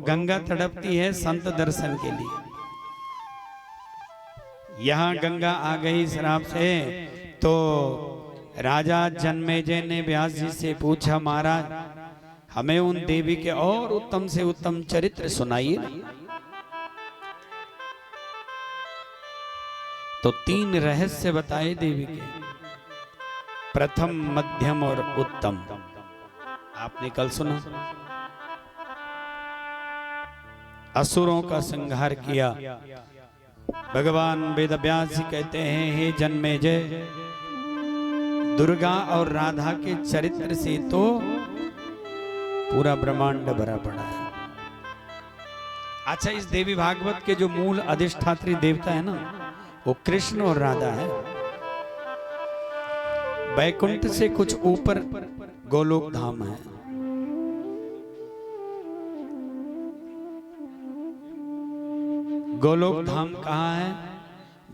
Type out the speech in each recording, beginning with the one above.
गंगा तड़पती है संत दर्शन के लिए। यहां गंगा आ गई श्राप से, तो राजा जन्मेजय ने व्यास जी से पूछा, महाराज हमें उन देवी के और उत्तम से उत्तम चरित्र सुनाइए। तो 3 रहस्य बताए देवी के, प्रथम मध्यम और उत्तम। आपने कल सुना, असुरों का संहार किया। भगवान वेदव्यास जी कहते हैं, हे जन्मेजय, दुर्गा और राधा के चरित्र से तो पूरा ब्रह्मांड भरा पड़ा है। अच्छा, इस देवी भागवत के जो मूल अधिष्ठात्री देवता है ना, वो कृष्ण और राधा है। बैकुंठ से कुछ ऊपर गोलोक धाम है। गोलोक धाम कहाँ है?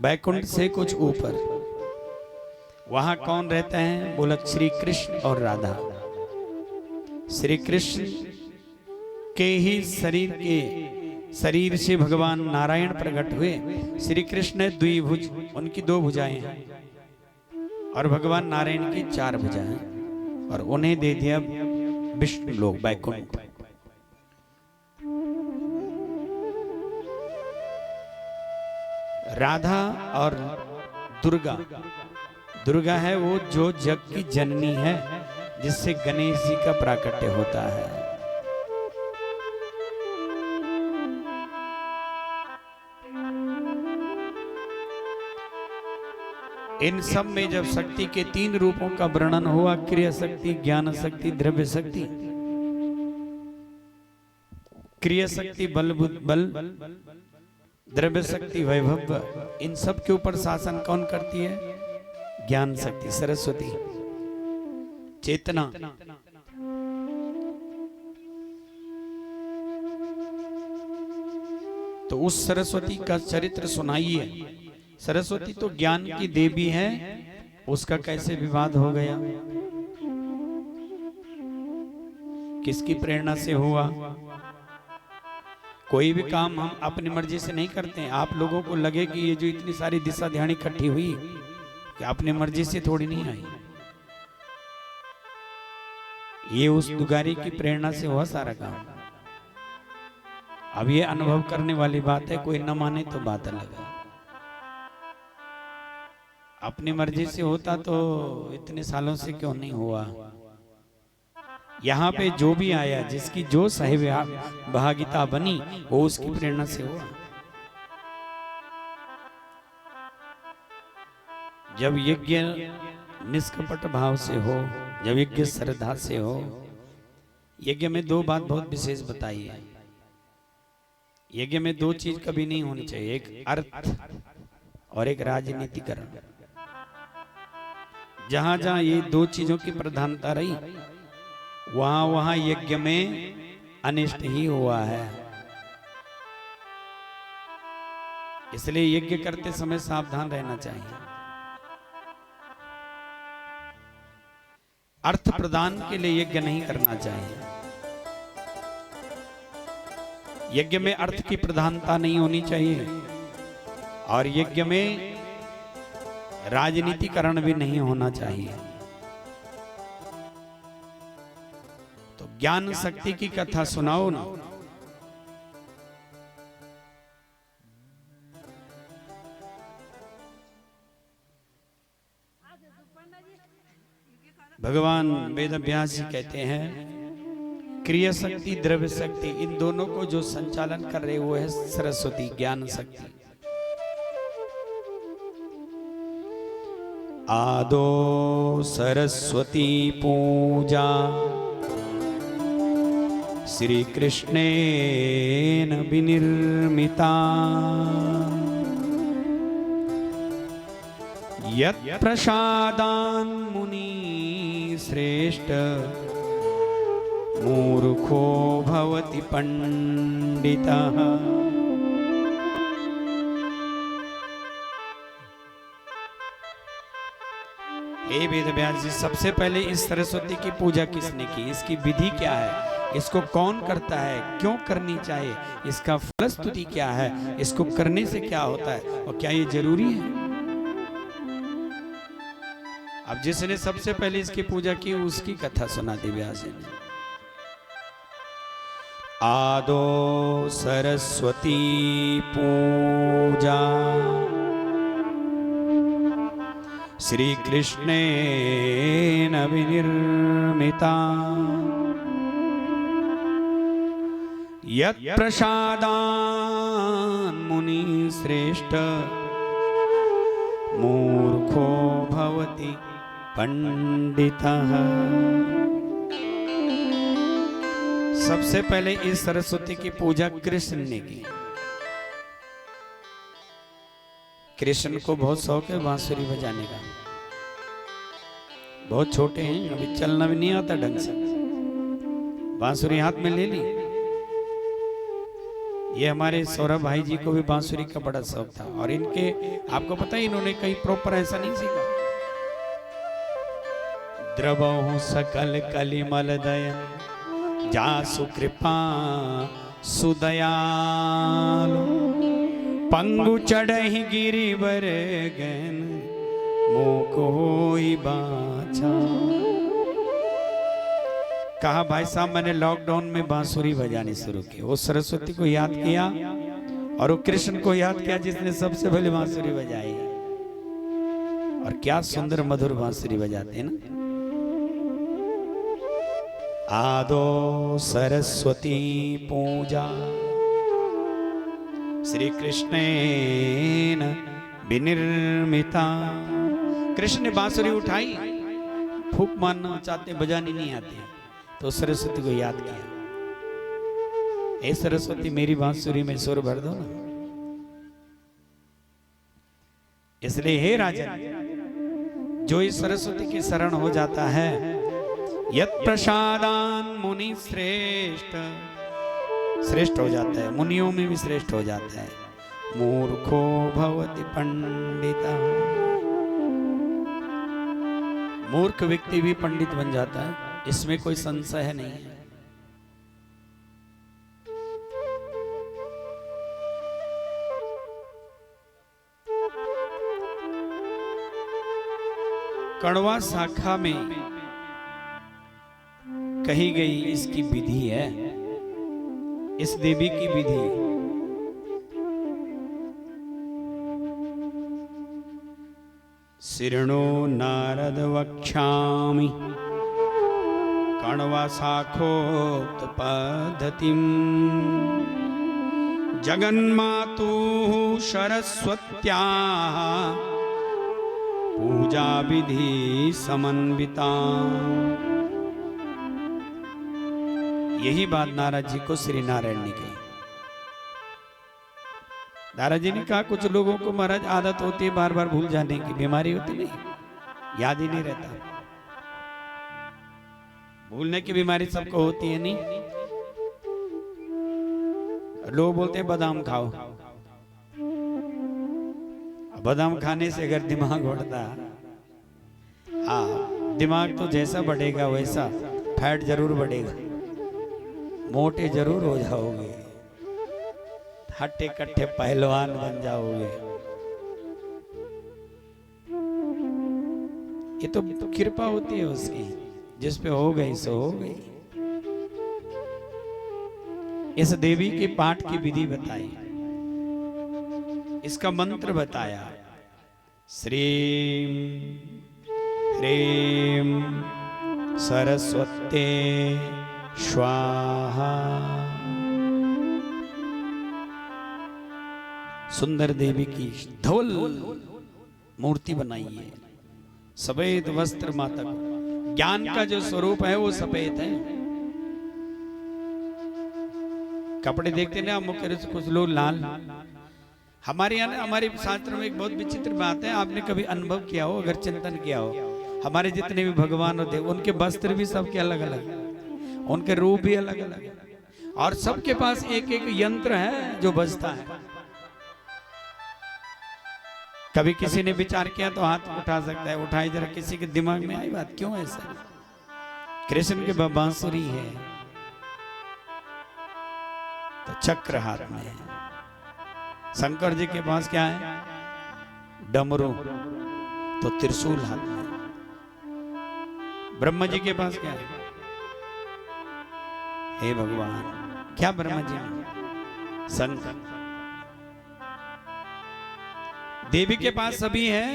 बैकुंठ से कुछ ऊपर। वहां कौन रहते हैं? बोला श्री कृष्ण और राधा। श्री कृष्ण के ही शरीर से भगवान नारायण प्रकट हुए। श्री कृष्ण द्विभुज, उनकी 2 भुजाएं हैं, और भगवान नारायण की 4 भुजाएं, और उन्हें दे दिया विष्णु लोक बैकुंठ। राधा और दुर्गा, दुर्गा है वो जो जग की जननी है, जिससे गणेश जी का प्राकट्य होता है। इन सब में जब शक्ति के 3 रूपों का वर्णन हुआ, क्रिया शक्ति, ज्ञान शक्ति, द्रव्य शक्ति। क्रिया शक्ति बल, द्रव्य शक्ति वैभव, इन सब के ऊपर शासन कौन करती है? ज्ञान शक्ति सरस्वती, चेतना। तो उस सरस्वती का चरित्र सुनाइए। सरस्वती तो ज्ञान की देवी है, उसका कैसे विवाद हो गया? किसकी प्रेरणा से हुआ? कोई भी काम हम अपनी मर्जी से नहीं करते हैं। आप लोगों को लगे कि ये जो इतनी सारी दिशा ध्यान इकट्ठी हुई, कि अपनी मर्जी से थोड़ी नहीं आई, ये उस दुगारी की प्रेरणा से हुआ सारा काम। अब ये अनुभव करने वाली बात है, कोई न माने तो बात अलग है। अपनी मर्जी से होता तो इतने सालों से क्यों नहीं हुआ? यहाँ पे जो भी आया, जिसकी जो सहभागिता बनी, वो उसकी प्रेरणा से हुआ। जब यज्ञ निष्कपट भाव से हो, जब यज्ञ श्रद्धा से हो। यज्ञ में 2 बात बहुत विशेष बताई है। यज्ञ में 2 चीज कभी नहीं होनी चाहिए, एक अर्थ और एक राजनीतिकरण। जहां जहां ये 2 चीजों की प्रधानता रही, वहां वहां यज्ञ में अनिष्ट ही हुआ है। इसलिए यज्ञ करते समय सावधान रहना चाहिए। अर्थ प्रदान के लिए यज्ञ नहीं करना चाहिए। यज्ञ में अर्थ की प्रधानता नहीं होनी चाहिए, और यज्ञ में राजनीतिकरण भी नहीं होना चाहिए। तो ज्ञान शक्ति की कथा सुनाओ ना। भगवान वेदव्यास जी कहते हैं, क्रिया शक्ति, द्रव्य शक्ति, इन दोनों को जो संचालन कर रहे वो है सरस्वती, ज्ञान शक्ति। आदो सरस्वती पूजा श्री कृष्णेन विनिर्मिता, यत् प्रसादान् मुनि श्रेष्ठ मूर्खो भवति पंडितः। हे वेदव्यास जी, सबसे पहले इस सरस्वती की पूजा किसने की? इसकी विधि क्या है? इसको कौन करता है, क्यों करनी चाहिए, इसका फलस्तुति क्या है, इसको करने से क्या होता है और क्या ये जरूरी है। अब जिसने सबसे पहले इसकी पूजा की उसकी कथा सुना दी व्यास जी ने। आदो सरस्वती पूजा श्री कृष्णेन विनिर्मिता यत् प्रसादान् मुनि श्रेष्ठ मूर्खो भवति पंडितः। सबसे पहले इस सरस्वती की पूजा कृष्ण ने की। कृष्ण को बहुत शौक है बांसुरी बजाने का। बहुत छोटे हैं, अभी चलना भी नहीं आता ढंग से, बांसुरी हाथ में ले ली। ये हमारे सौरभ भाई जी को भी बांसुरी का बड़ा शौक था और इनके आपको पता है इन्होंने कहीं प्रॉपर ऐसा नहीं सीखा। द्रवहु सकल कलिमल दया जासु कृपा सुदयालु पंगु चढ़हि गिरिवर गन मोक होई बाचा। कहा भाई साहब मैंने लॉकडाउन में बांसुरी बजानी शुरू की। वो सरस्वती को याद किया और वो कृष्ण को याद किया जिसने सबसे पहले बांसुरी बजाई। और क्या सुंदर मधुर बांसुरी बजाते हैं ना। आदो सरस्वती पूजा श्री कृष्णेन विनिर्मिता। कृष्ण ने बांसुरी उठाई, फूक मारना चाहते बजानी नहीं आती, तो सरस्वती को याद किया, ए सरस्वती मेरी बांसुरी में सुर भर दो ना। इसलिए हे राजन, जो इस सरस्वती की शरण हो जाता है, यत् प्रसादान मुनि श्रेष्ठ, श्रेष्ठ हो जाता है, मुनियों में भी श्रेष्ठ हो जाता है। मूर्खो भवति पंडिता, मूर्ख व्यक्ति भी पंडित बन जाता है, इसमें कोई संशय नहीं है। कड़वा शाखा में कही गई इसकी विधि है, इस देवी की विधि। शिरणो नारद वक्ष्यामि कण्वा शाखोक्त पद्धतिं जगन्मातुः सरस्वत्याः पूजा विधि समन्विता। यही बात नारद जी को श्री नारायण ने कही। नारद जी ने कहा कुछ लोगों को महाराज आदत होती है बार बार भूल जाने की, बीमारी होती नहीं, याद ही नहीं रहता। भूलने की बीमारी सबको होती है नहीं। लोग बोलते हैं बादाम खाओ, बादाम खाने से अगर दिमाग बढ़ता, हाँ दिमाग तो जैसा बढ़ेगा वैसा फैट जरूर बढ़ेगा, मोटे जरूर हो जाओगे, हट्टे कट्टे पहलवान बन जाओगे। ये तो कृपा होती है उसकी, जिस पे हो गई सो हो गई। इस देवी के पाठ की विधि बताई, इसका मंत्र बताया। श्रीं ह्रीं सरस्वते स्वाहा। सुंदर देवी की धवल मूर्ति बनाई है, सफेद वस्त्र माता। ज्ञान का जो स्वरूप है वो सफेद है। कपड़े देखते ना मुख्य रूप से कुछ लोग लाल। हमारे यहाँ हमारे शास्त्र में एक बहुत विचित्र बात है, आपने कभी अनुभव किया हो, अगर चिंतन किया हो, हमारे जितने भी भगवान होते हैं उनके वस्त्र भी सबके अलग अलग, उनके रूप भी अलग अलग, और सबके पास एक एक यंत्र है जो बजता है। कभी किसी ने विचार किया तो हाथ उठा सकता है, उठाई जरा, किसी के दिमाग में आई बात क्यों ऐसा। कृष्ण के बांसुरी है, तो चक्र हाथ में है। शंकर जी के पास क्या है? डमरू। तो त्रिशूल हाथ में। ब्रह्मा जी के पास क्या है? हे भगवान, क्या ब्रह्मा जी? शंख। देवी के पास सभी है।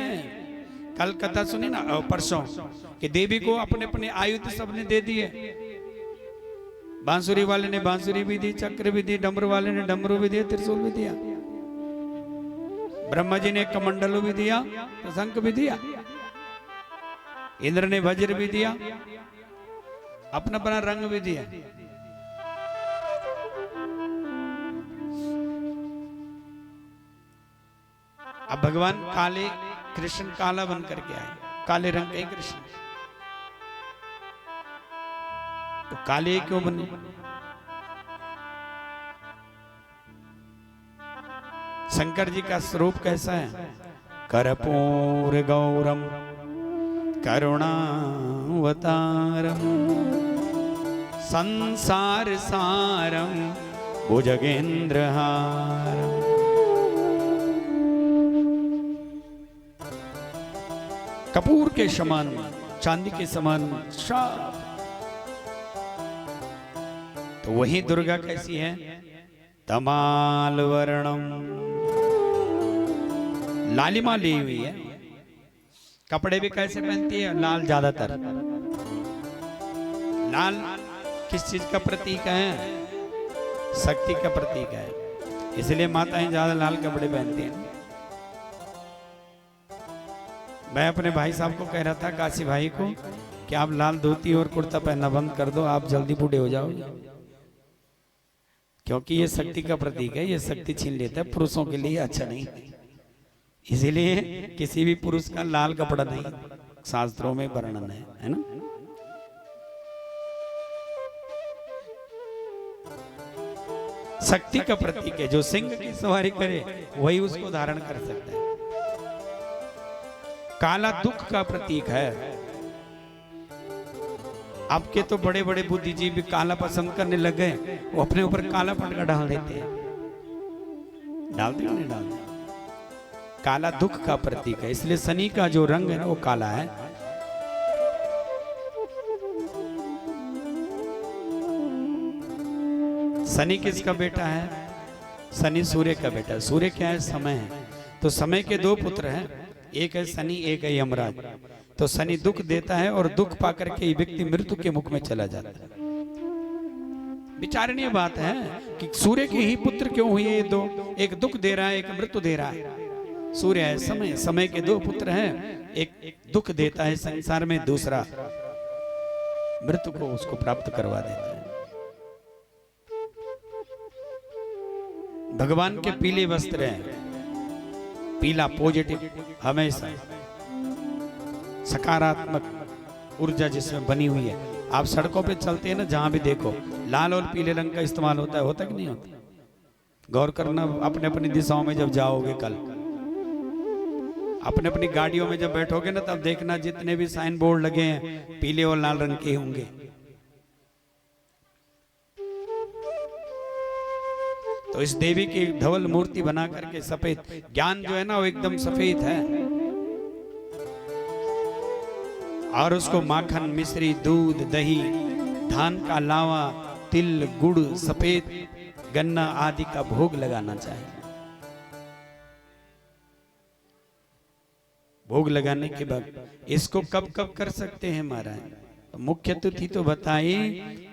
कल कथा सुनी ना परसों कि देवी को अपने अपने आयुध सबने दे दिए। बांसुरी वाले ने बांसुरी भी दी, चक्र भी दी, डमरू वाले ने डमरू भी दिया, त्रिशूल भी दिया। ब्रह्मा जी ने कमंडलू भी दिया, तो शंख भी दिया। इंद्र ने वज्र भी दिया, अपना अपना रंग भी दिया। अब भगवान काले कृष्ण काला बन करके आए, काले रंग के कृष्ण। तो काले क्यों बने? शंकर जी का स्वरूप कैसा है? कर्पूर गौरम करुणावतारम संसार सारम भुजगेंद्रहारम। कपूर के समान, चांदी के समान साफ। तो वही दुर्गा कैसी है? तमाल वर्णम, लालिमा ली हुई है। कपड़े भी कैसे पहनती है? लाल ज्यादातर। लाल किस चीज का प्रतीक है? शक्ति का प्रतीक है। इसलिए माताएं ज्यादा लाल कपड़े पहनती हैं। मैं अपने भाई साहब को कह रहा था, काशी भाई को, कि आप लाल धोती और कुर्ता पहनना बंद कर दो, आप जल्दी बूढ़े हो जाओगे। क्योंकि ये शक्ति का प्रतीक है, ये शक्ति छीन लेता है, पुरुषों के लिए अच्छा नहीं। इसीलिए किसी भी पुरुष का लाल कपड़ा नहीं, शास्त्रों में वर्णन है ना। शक्ति का प्रतीक है। जो सिंह की सवारी करे वही उसको धारण कर सकता है। काला दुख का प्रतीक है। आपके तो बड़े बड़े बुद्धिजीवी काला पसंद करने लग गए, वो अपने ऊपर काला पटका डाल देते हैं। डालते हैं नहीं डालते? काला दुख का प्रतीक है, इसलिए शनि का जो रंग है ना वो काला है। शनि किसका बेटा है? शनि सूर्य का बेटा है। सूर्य क्या है? समय है। तो समय के दो पुत्र हैं, एक है शनि, एक है यमराज। तो शनि दुख देता है और दुख पाकर के व्यक्ति मृत्यु के मुख में चला जाता है। विचारणीय बात है कि सूर्य के ही पुत्र क्यों हुए ये दो? एक दुख दे रहा है, एक मृत्यु दे रहा है। सूर्य है समय, समय के दो पुत्र हैं, एक दुख देता है संसार में, दूसरा मृत्यु को उसको प्राप्त करवा देता है। भगवान के पीले वस्त्र हैं, पीला पॉजिटिव, हमेशा सकारात्मक ऊर्जा जिसमें बनी हुई है। आप सड़कों पे चलते हैं ना, जहां भी देखो लाल और पीले रंग का इस्तेमाल होता है। होता कि नहीं होता? गौर करना अपने अपनी दिशाओं में जब जाओगे, कल अपने अपनी गाड़ियों में जब बैठोगे ना, तब देखना जितने भी साइन बोर्ड लगे हैं पीले और लाल रंग के होंगे। तो इस देवी की धवल मूर्ति बना करके सफेद, ज्ञान जो है ना वो एकदम सफेद है। और उसको माखन, मिश्री, दूध, दही, धान का लावा, तिल, गुड़, सफेद गन्ना आदि का भोग लगाना चाहिए। भोग लगाने के बाद इसको कब कब कर सकते हैं महाराज? मुख्य तिथि तो बताई,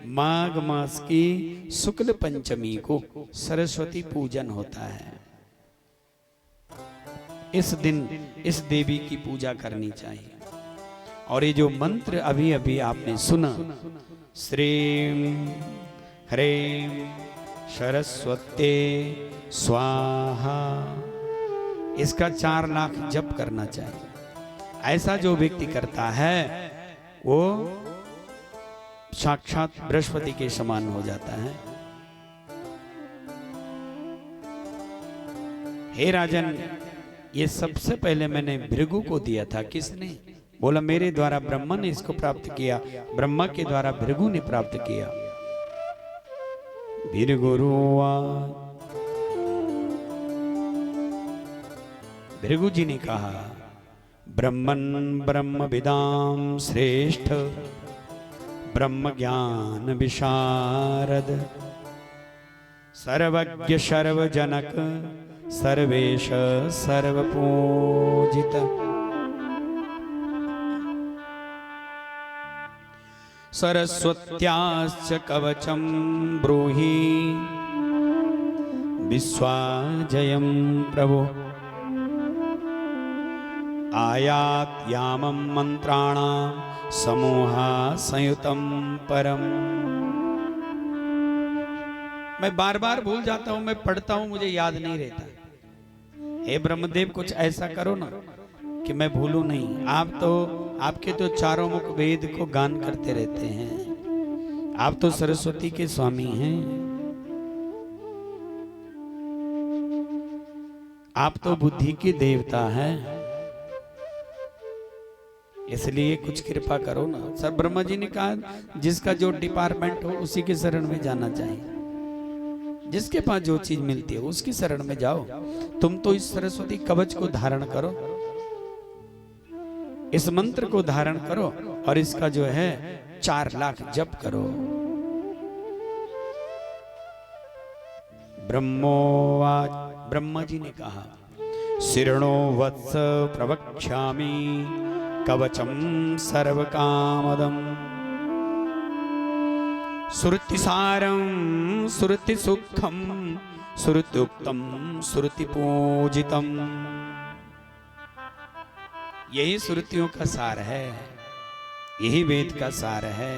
माघ मास की शुक्ल पंचमी को सरस्वती पूजन होता है। इस दिन इस देवी की पूजा करनी चाहिए। और ये जो मंत्र अभी अभी आपने सुना, श्रीं ह्रीं सरस्वती स्वाहा, इसका 4 लाख जप करना चाहिए। ऐसा जो व्यक्ति करता है वो साक्षात बृहस्पति के समान हो जाता है। हे राजन, ये सबसे पहले मैंने भृगु को दिया था। किसने? बोला मेरे द्वारा ब्रह्मा ने इसको प्राप्त किया, ब्रह्मा के द्वारा भृगु ने प्राप्त किया। वीर गुरुआ। भृगु जी ने कहा, ब्रह्मन ब्रह्म विदाम श्रेष्ठ, ब्रह्म ज्ञान विशारद, सर्वज्ञ सर्वजनक, सर्वेश सर्वपूजित। सरस्वत्याश्च कवचम ब्रूहि, विश्वाजयं प्रभो, आयात यामं मंत्राणां समूहा संयुतं परम। मैं बार बार भूल जाता हूं, मैं पढ़ता हूं मुझे याद नहीं रहता। हे ब्रह्मदेव कुछ ऐसा करो ना कि मैं भूलूं नहीं। आपके तो चारों मुख वेद को गान करते रहते हैं। आप तो सरस्वती के स्वामी हैं। आप तो बुद्धि के देवता हैं। इसलिए कुछ कृपा करो ना। सर ब्रह्मा जी ने कहा जिसका जो डिपार्टमेंट हो उसी के शरण में जाना चाहिए। जिसके पास जो चीज मिलती है उसकी शरण में जाओ। तुम तो इस सरस्वती कवच को धारण करो, इस मंत्र को धारण करो और इसका जो है 4 लाख जप करो। ब्रह्मोवाच, ब्रह्मा जी ने कहा, शिरणो वत्स प्रवक्ष्यामि कवचम सर्वकामदम, श्रुतिसारं श्रुतिसुखम श्रुत्युक्तम श्रुतिपूजितम। यही श्रुतियों का सार है, यही वेद का सार है।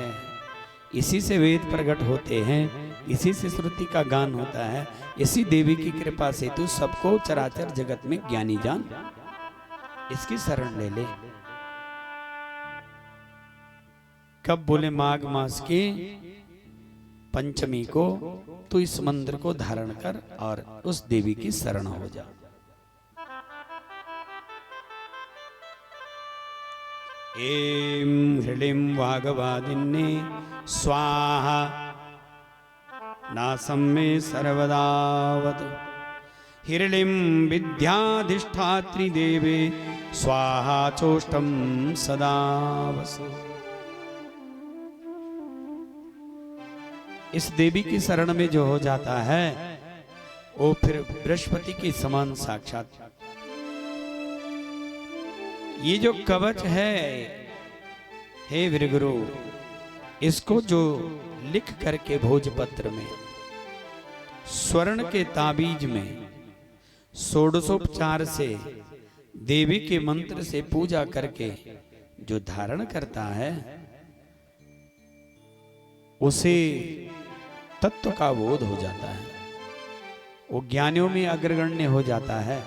इसी से वेद प्रकट होते हैं, इसी से श्रुति का गान होता है। इसी देवी की कृपा से तू सबको चराचर जगत में ज्ञानी जान, इसकी शरण ले ले। कब बोले? माघ मास की पंचमी को तू इस मंत्र को धारण कर और उस देवी की शरण हो जा। एम हृलिम वागवादिन्ने स्वाहा, नासं मे सर्वदावत, हिरलिम विद्याधिष्ठात्री देवे स्वाहा चोष्टम सदा वसु। इस देवी की शरण में जो हो जाता है वो फिर बृहस्पति के समान साक्षात। ये जो कवच है हे वीरगुरु, इसको जो लिख करके भोजपत्र में स्वर्ण के ताबीज में षोडशोपचार से देवी के मंत्र से पूजा करके जो धारण करता है उसे तत्व का बोध हो जाता है, वो ज्ञानियों में अग्रगण्य हो जाता है।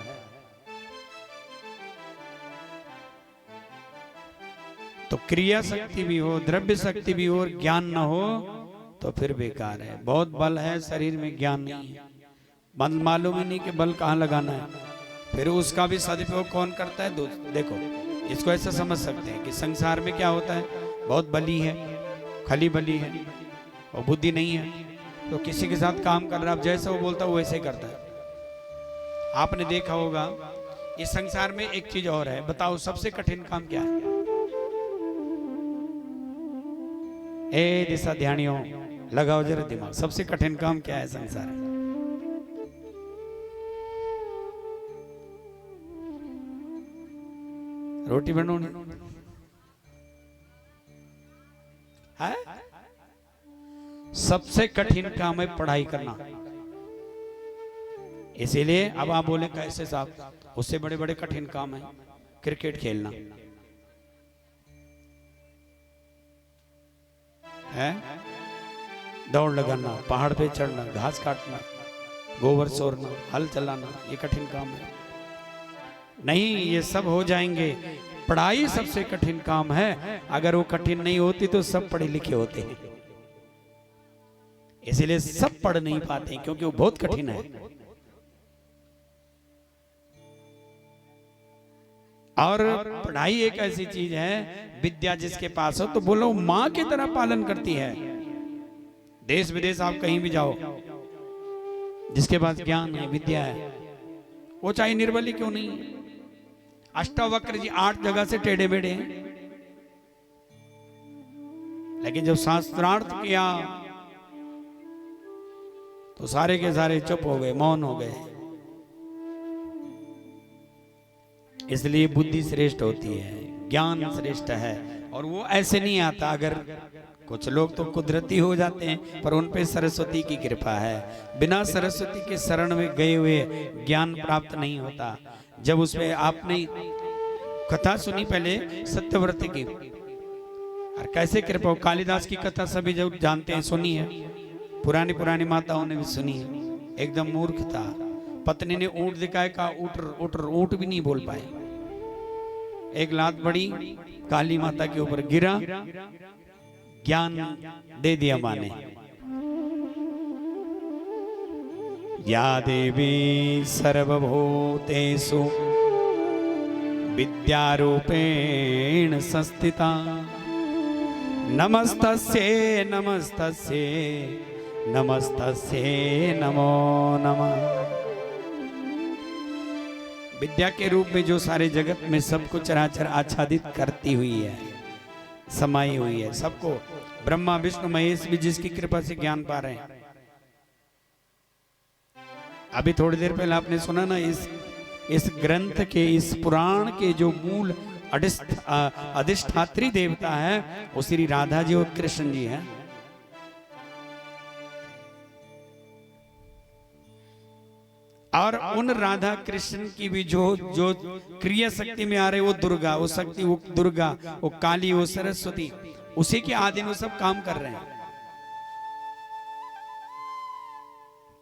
तो क्रिया शक्ति भी हो, द्रव्य शक्ति भी हो और ज्ञान न हो तो फिर बेकार है। बहुत बल है शरीर में, ज्ञान नहीं है, बल मालूम ही नहीं कि बल कहाँ लगाना है, फिर उसका भी सदुपयोग कौन करता है? देखो, इसको ऐसा समझ सकते हैं कि संसार में क्या होता है, बहुत बली है, खली बली है और बुद्धि नहीं है, तो किसी के साथ काम कर रहा है, जैसे वो बोलता है वो वैसे ही करता है। आपने देखा होगा इस संसार में एक चीज और है, बताओ सबसे कठिन काम क्या है? ए दिशा ध्यानियों, लगाओ जरा दिमाग, सबसे कठिन काम क्या है संसार में? रोटी बनानी है? सबसे कठिन काम है पढ़ाई करना। इसीलिए अब आप बोले कैसे साहब, उससे बड़े बड़े कठिन काम है क्रिकेट खेलना है, दौड़ लगाना, पहाड़ पे चढ़ना, घास काटना, गोबर सोरना, हल चलाना, ये कठिन काम है नहीं? ये सब हो जाएंगे। पढ़ाई सबसे कठिन काम है। अगर वो कठिन नहीं होती तो सब पढ़े लिखे होते हैं। इसलिए सब पढ़ नहीं पाते क्योंकि वो बहुत कठिन है। और पढ़ाई एक ऐसी चीज है, विद्या जिसके पास हो तो बोलो मां की तरह पालन करती है। देश विदेश आप कहीं भी जाओ, जिसके पास ज्ञान है, विद्या है, वो चाहे निर्बली क्यों नहीं। अष्टावक्र जी 8 जगह से टेढ़े मेढ़े हैं, लेकिन जब शास्त्रार्थ किया तो सारे के सारे चुप हो गए, मौन हो गए। इसलिए बुद्धि श्रेष्ठ होती है, ज्ञान श्रेष्ठ है। और वो ऐसे नहीं आता। अगर कुछ लोग तो कुदरती हो जाते हैं, पर उन पे सरस्वती की कृपा है। बिना सरस्वती के शरण में गए हुए ज्ञान प्राप्त नहीं होता। जब उसमें आपने कथा सुनी पहले सत्यव्रत की, और कैसे कृपा, कालिदास की कथा सभी जो जानते हैं, सुनी है, पुरानी माताओं ने भी सुनी है। एकदम मूर्ख था, पत्नी ने ऊंट दिखाया, कहा ऊट ऊंट भी नहीं बोल पाए। एक लात बड़ी काली माता के ऊपर गिरा, ज्ञान दे दिया मां ने। या देवी सर्वभूतेषु विद्यारूपेण संस्थिता, नमस्तस्ये नमस्तस्ये नमस्तस्ये नमो नमः। विद्या के रूप में जो सारे जगत में सबको चराचर आच्छादित करती हुई है, समाई हुई है, सबको, ब्रह्मा विष्णु महेश भी जिसकी कृपा से ज्ञान पा रहे हैं। अभी थोड़ी देर पहले आपने सुना ना, इस ग्रंथ के, इस पुराण के जो मूल अधिष्ठात्री देवता है वो श्री राधा जी और कृष्ण जी हैं। और उन राधा कृष्ण की भी जो क्रिया शक्ति में आ रहे, वो दुर्गा, वो शक्ति, वो दुर्गा, वो काली, वो सरस्वती, उसी के आधीन वो सब काम कर रहे हैं।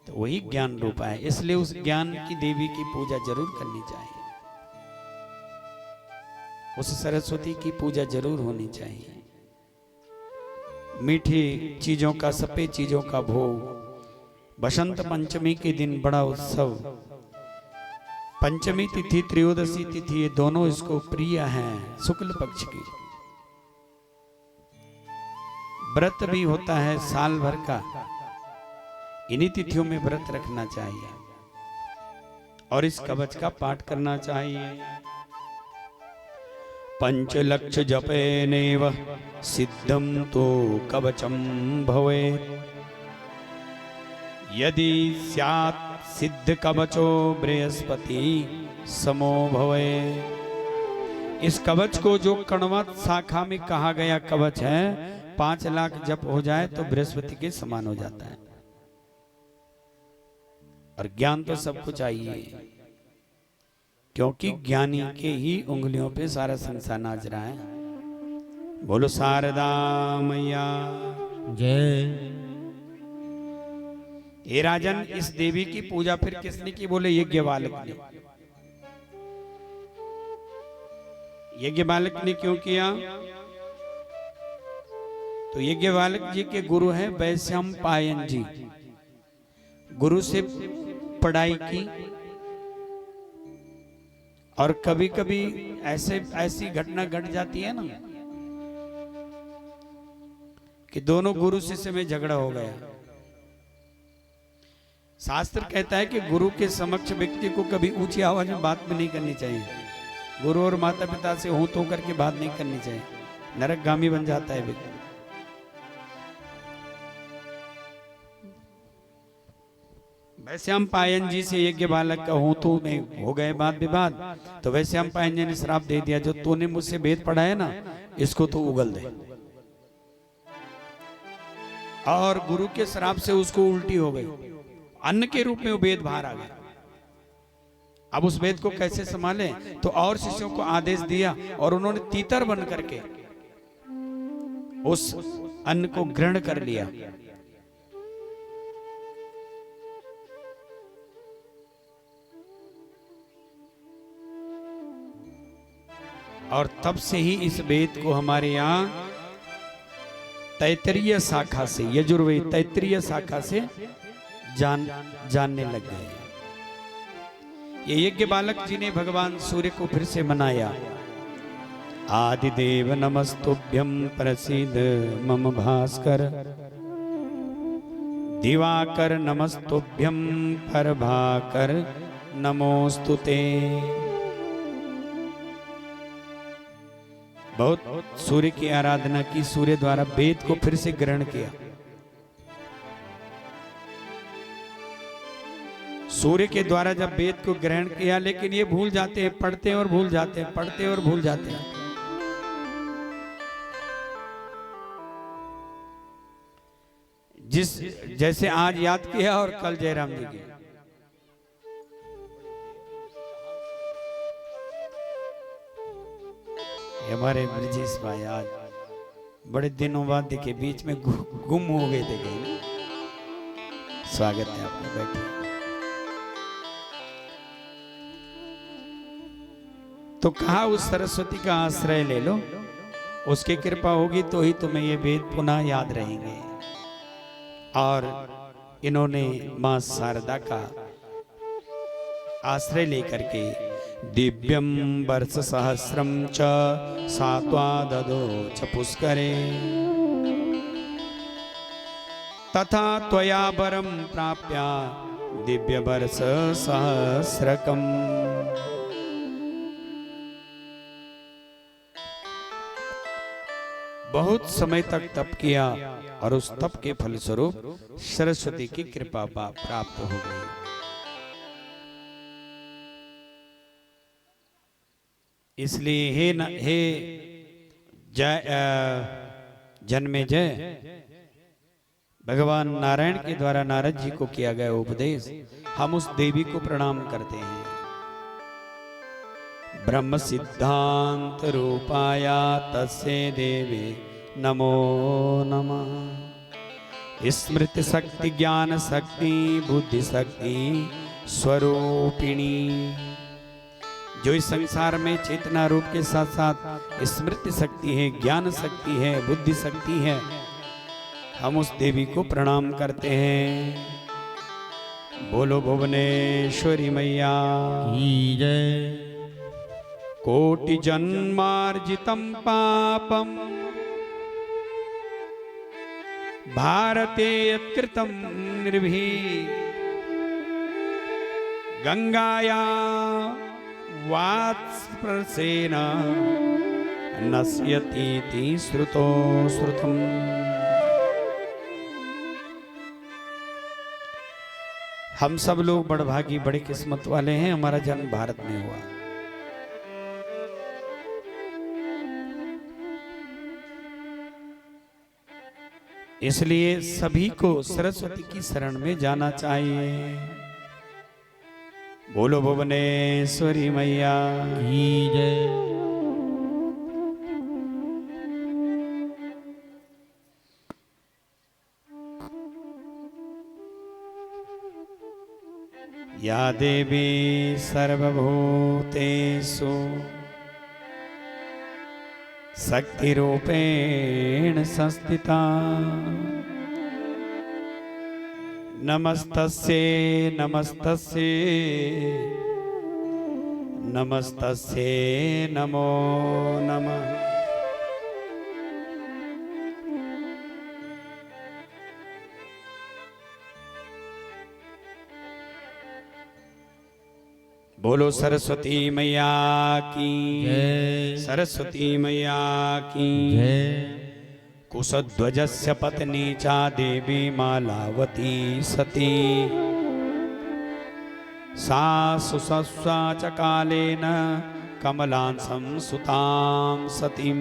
तो वही ज्ञान रूप है। इसलिए उस ज्ञान की देवी की पूजा जरूर करनी चाहिए, उस सरस्वती की पूजा जरूर होनी चाहिए। मीठी चीजों का, सफेद चीजों का भोग, बसंत पंचमी के दिन बड़ा उत्सव, पंचमी तिथि, त्रयोदशी तिथि, ये दोनों इसको प्रिय हैं। शुक्ल पक्ष की व्रत भी होता है साल भर का, इन्हीं तिथियों में व्रत रखना चाहिए और इस कवच का पाठ करना चाहिए। पंचलक्ष जपेनेव सिद्धम तो कवचम भवेत्, यदि स्यात् सिद्ध कवचो बृहस्पति समो भवे। इस कवच को, जो कण्वत शाखा में कहा गया कवच है, 5 लाख जप हो जाए तो बृहस्पति के समान हो जाता है। और ज्ञान तो सबको चाहिए, क्योंकि ज्ञानी के ही उंगलियों पे सारा संसार नाच रहा है। बोलो शारदा मैया जय। हे राजन, इस देवी की पूजा फिर किसने की? बोले यज्ञवालक ने। यज्ञवालक ने क्यों किया? तो यज्ञवालक जी के गुरु हैं वैशंपायन जी। गुरु से पढ़ाई की, और कभी कभी ऐसी घटना घट जाती है ना कि दोनों गुरु शिष्य में झगड़ा हो गया। शास्त्र कहता है कि गुरु के समक्ष व्यक्ति को कभी ऊंची आवाज में बात भी नहीं करनी चाहिए। गुरु और माता पिता से हो तो करके बात नहीं करनी चाहिए, नरकगामी बन जाता है व्यक्ति। वैशंपायन जी से यज्ञ बालक का हूं तो में हो गए बात विवाद। तो वैशंपायन जी ने श्राप दे दिया, जो तूने मुझसे वेद पढ़ा है ना, इसको तो उगल दे। और गुरु के श्राप से उसको उल्टी हो गई, अन्न के रूप में वो वेद बाहर आ गया। अब उस वेद को कैसे संभाले? तो और शिष्यों को आदेश दिया और उन्होंने तीतर बन करके उस अन्न को ग्रहण कर लिया। और तब से ही इस वेद को हमारे यहाँ तैतरीय शाखा से, यजुर्वेद तैतरीय शाखा से जानने लग गए। ये यज्ञ बालक जी ने भगवान सूर्य को फिर से मनाया। आदिदेव नमस्तुभ्यं प्रसीद मम भास्कर, दिवाकर नमस्तुभ्यं प्रभाकर नमोस्तुते। बहुत सूर्य की आराधना की, सूर्य द्वारा वेद को फिर से ग्रहण किया। सूर्य के द्वारा जब वेद को ग्रहण किया, लेकिन ये भूल जाते हैं, पढ़ते और भूल जाते हैं, पढ़ते और भूल जाते हैं। जैसे आज याद किया और कल जयराम जी की। हमारे ब्रजेश भाई आज बड़े दिनों बाद देखे, बीच में गुम हो गए थे कहीं। स्वागत है आपका, बैठिए। तो कहा उस सरस्वती का आश्रय ले लो, उसकी कृपा होगी तो ही तुम्हें ये वेद पुनः याद रहेंगे। और इन्होंने मां शारदा का आश्रय लेकर के दिव्यम वर्ष सहस्रम च सात्वा ददो च पुष्करे तथा त्वया वरम प्राप्या दिव्य वर्ष सहस्रकम। बहुत समय तक तप किया और उस तप के फलस्वरूप सरस्वती की कृपा प्राप्त हो गई। इसलिए हे जन्मेजय, भगवान नारायण के द्वारा नारद जी को किया गया उपदेश हम उस देवी को प्रणाम करते हैं। ब्रह्म सिद्धांत रूपाया तस्यै देवे नमो नमः। स्मृति शक्ति ज्ञान शक्ति बुद्धि शक्ति स्वरूपिणी, जो इस संसार में चेतना रूप के साथ साथ स्मृति शक्ति है, ज्ञान शक्ति है, बुद्धि शक्ति है, हम उस देवी को प्रणाम करते हैं। बोलो भुवनेश्वरी मैया की जय। कोटि जन्मार्जितं पापं भारते यत्कृतं निर्भीः गंगाया वात्स्पर्शेन नश्यतीति श्रुतो श्रुतम्। हम सब लोग बड़भागी, बड़े किस्मत वाले हैं, हमारा जन्म भारत में हुआ। इसलिए सभी को सरस्वती की शरण में जाना चाहिए। बोलो भुवनेश्वरी मैया की जय। या देवी सर्वभूतेषु शक्ति रूपेण संस्थिता नमस्तस्यै नमस्तस्यै नमस्तस्यै नमो नमः। बोलो सरस्वती मैया की जय। सरस्वती मैया की जय। कुशध्वजस्य पत्नी चा देवी मालावती सती सा सुसस्वा च कालेन कमलांसं सुतां सतीं।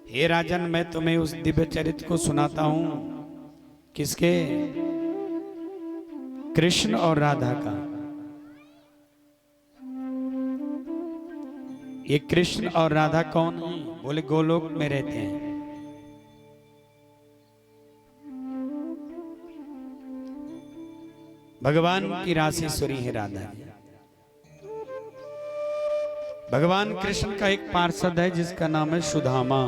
हे राजन, मैं तुम्हें उस दिव्य चरित्र को सुनाता हूं। किसके? कृष्ण और राधा का। ये कृष्ण और राधा कौन है? बोले गोलोक में रहते हैं। भगवान की रासेश्वरी है राधा। भगवान कृष्ण का एक पार्षद है जिसका नाम है सुदामा।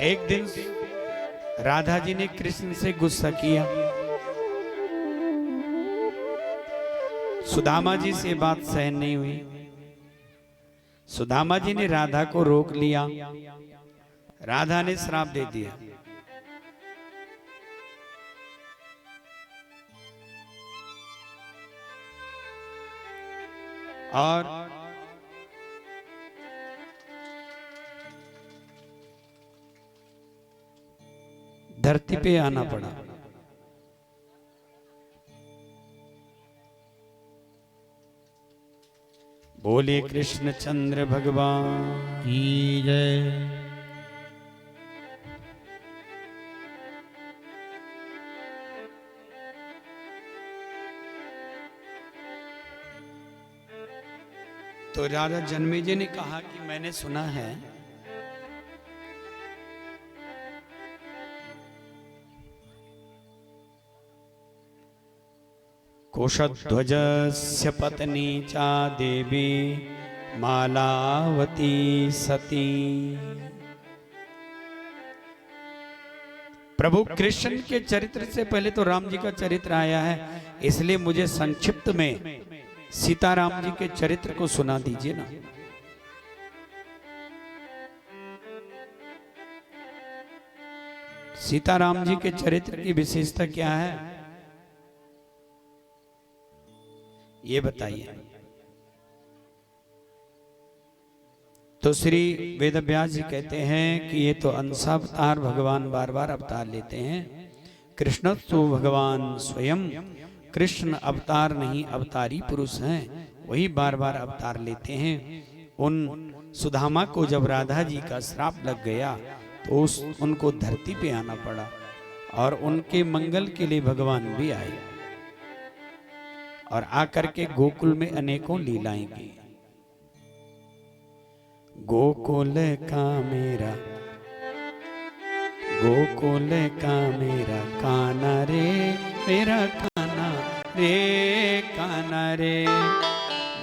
एक दिन राधा जी ने कृष्ण से गुस्सा किया। सुदामा जी से बात सहन नहीं हुई। सुदामा जी ने राधा को रोक लिया, राधा ने श्राप दे दिया। और धरती पे आना पड़ा। बोले कृष्णचंद्र भगवान की जय। तो राजा जन्मेजय ने कहा कि मैंने सुना है कोशध्वजस्य पत्नी चा देवी मालावती सती। प्रभु कृष्ण के चरित्र से पहले तो राम जी का चरित्र आया है, इसलिए मुझे संक्षिप्त में सीताराम जी के चरित्र को सुना दीजिए ना। सीताराम जी के चरित्र की विशेषता क्या है ये बताइए। तो श्री वेदव्यास जी कहते हैं कि ये तो अंशावतार भगवान बार बार अवतार लेते हैं। कृष्ण तो भगवान स्वयं कृष्ण अवतार नहीं, अवतारी पुरुष हैं, वही बार बार अवतार लेते हैं। उन सुदामा को जब राधा जी का श्राप लग गया तो उनको धरती पे आना पड़ा और उनके मंगल के लिए भगवान भी आए और आकर के गोकुल में अनेकों लीलाएं की। गोकुल का मेरा काना रे, मेरा काना रे,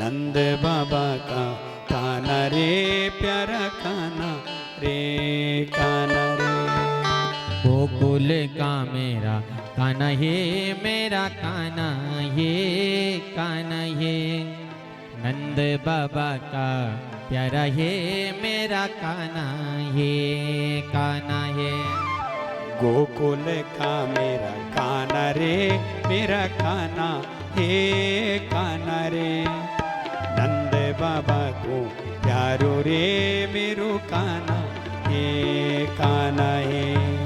नंद बाबा का काना रे, प्यारा काना रे। गोकुल का मेरा काना हे, मेरा काना हे, नंद बाबा का प्यारा हे, मेरा काना हे। गोकुल का मेरा काना रे, मेरा काना रे, नंद बाबा को प्यारो रे, मेरो काना हे।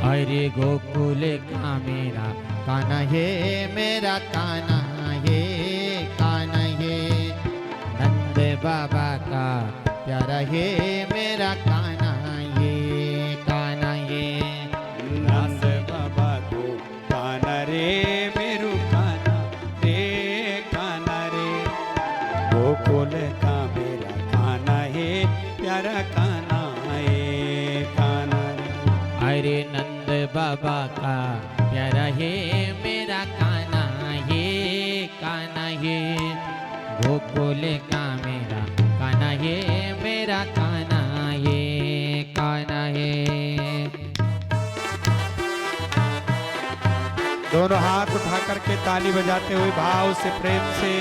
अरे गोकुल का मेरा काना हे, मेरा काना हे, नंद बाबा का प्यारा हे, मेरा काना हे। नंद बाबा को काना रे, मेरो काना रे, गोकुल का मेरा काना है, प्यारा काना है, अरे नंद बाबा का प्यारा है, मेरा काना है, गोकुल का मेरा काना है, मेरा काना है। दोनों हाथ उठा करके ताली बजाते हुए भाव से, प्रेम से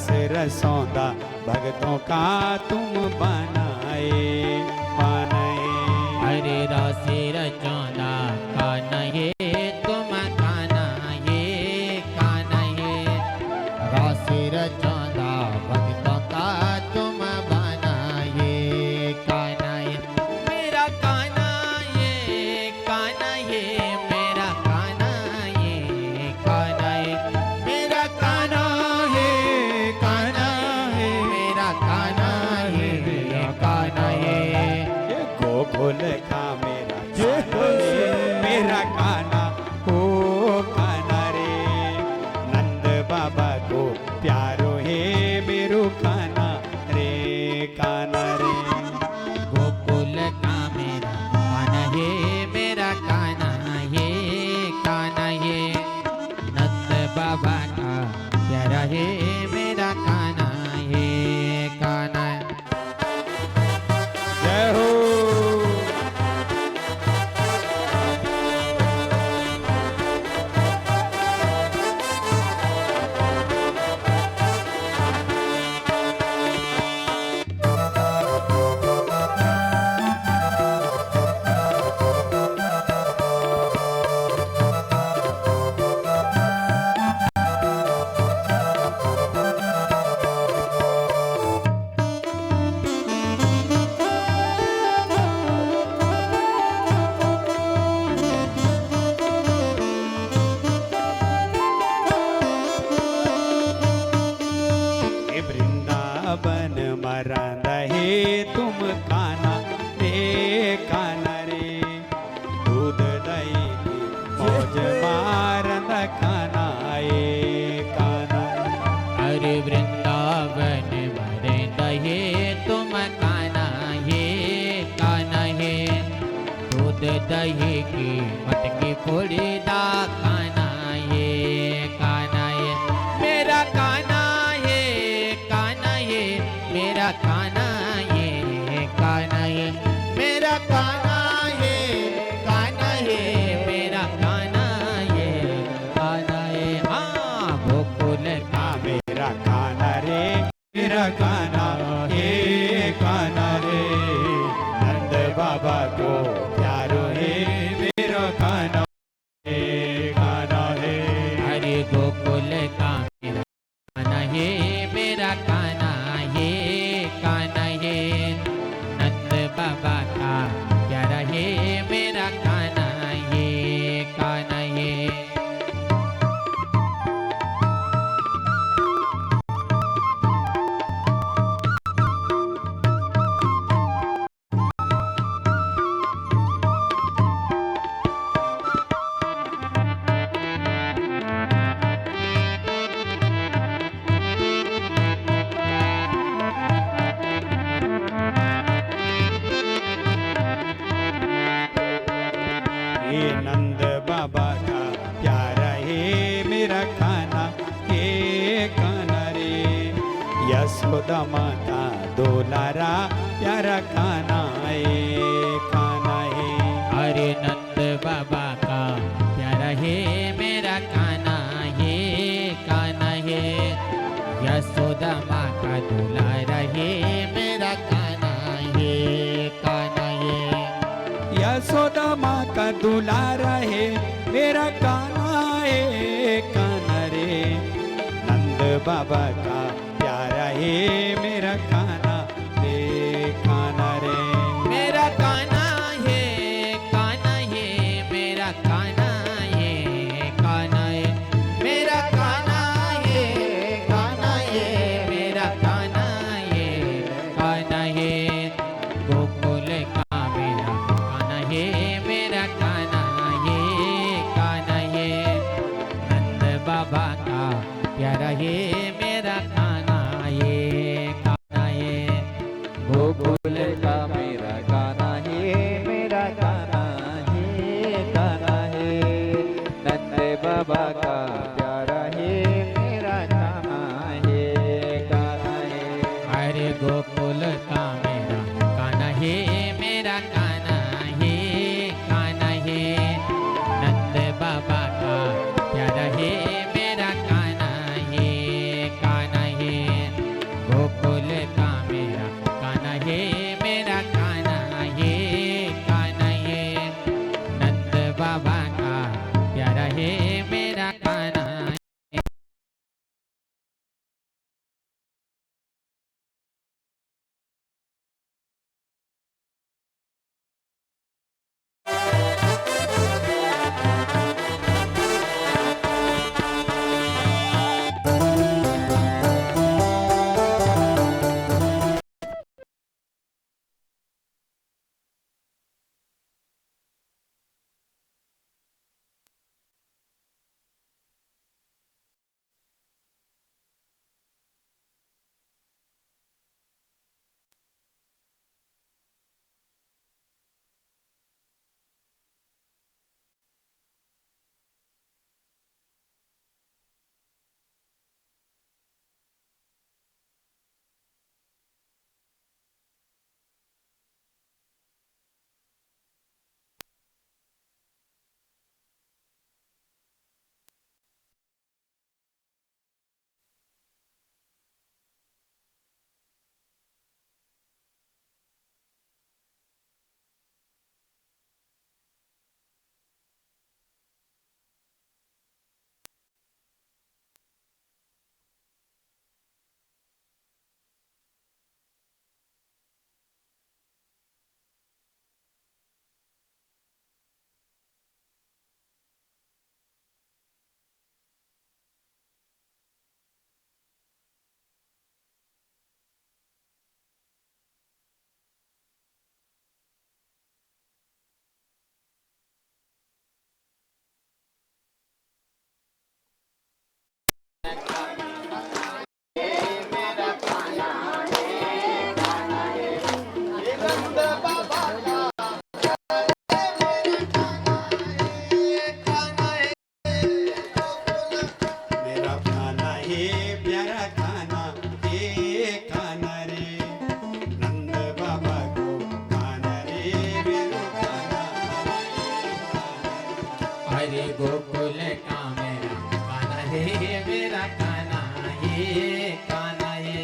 रस रसौंदा भक्तों का तुम बनाए बनाए। हरे राशि रचौंदा कान्हा ये तुम कान्हा ये कान्हा ये राशि रचौंदा भक्तों का तुम बनाए कान्हा ये मेरा कान्हा ये कान्हा ये मेरा कान्हा ये कान्हा ये मेरा कान्हा ये कान्हा ये मेरा कान्हा ये कान्हा ये गोकुल का मेरा कान्हा रे, मेरा कान्हा हो कान्हा रे। नंद बाबा को प्यारो है मेरो कान्हा रे कान्हा रे। गोकुल का मेरा कान्हा ये मेरा कान्हा ये कान्हा ये नंद बाबा का प्यारा है मेरा कान्हा ये कान्हा। जय हो। हे वृंदावन मरांदा हे तुम कान्हा रे कान्हा रे। दूध दही की मौज मारंदा कान्हा ये कान्हा। अरे वृंदावन मरेंदा ये तुम कान्हा ये कान्हा ये दूध दही की मटकी फोड़ी दा कान्हा ये कान्हा ये मेरा कान्हा ये कान्हा ये मेरा कान्हा ये कान्हा ये मेरा कान्हा ये कान्हा ये मेरा कान्हा ये कान्हा ये हाँ गोकुल का मेरा कान्हा रे मेरा कान्हा हे कान्हा रे। नंद बाबा को प्यारो है मेरो कान्हा हे कान्हा हे। हरे गोकुल का मेरा कान्हा ये मेरा कान्हा ये कान्हा ये नंद बाबा का प्यारा है मेरा कान्हा ये कान्हा ये। हे नंद बाबा का प्यारा है मेरा कान्हा हे कान्हा रे। यशोदा माता दुलारा प्यारा कान्हा ये कान्हा है। हरे नंद बाबा का प्यारा है मेरा कान्हा ये कान्हा है यशोदा माँ का दुलारा है मेरा कान्हा ये कान्हा ये यशोदा माँ का दुलारा है मेरा कान्हा है कान्हा रे। नंद बाबा का प्यारा है मेरा कान्हा रे कान्हा रे। मेरा कान्हा है कान्हा है मेरा कान्हा है कान्हा है मेरा कान्हा है कान्हा है मेरा कान्हा है कान्हा है गोकुल का मेरा कान्हा है मेरा कान्हा है कान्हा है नंद बाबा का प्यारा है मेरा कान्हा ये कान्हा ये गोकुल का मेरा कान्हा है मेरा कान्हा है कान्हा है नंद बाबा का प्यारा है मेरा कान्हा है कान्हा है। अरे गोकुल का मेरा कान्हा है मेरा कान्हा है कान्हा है नंद बाबा का प्यारा है मेरा कान्हा है कान्हा है। हे कान्हा हे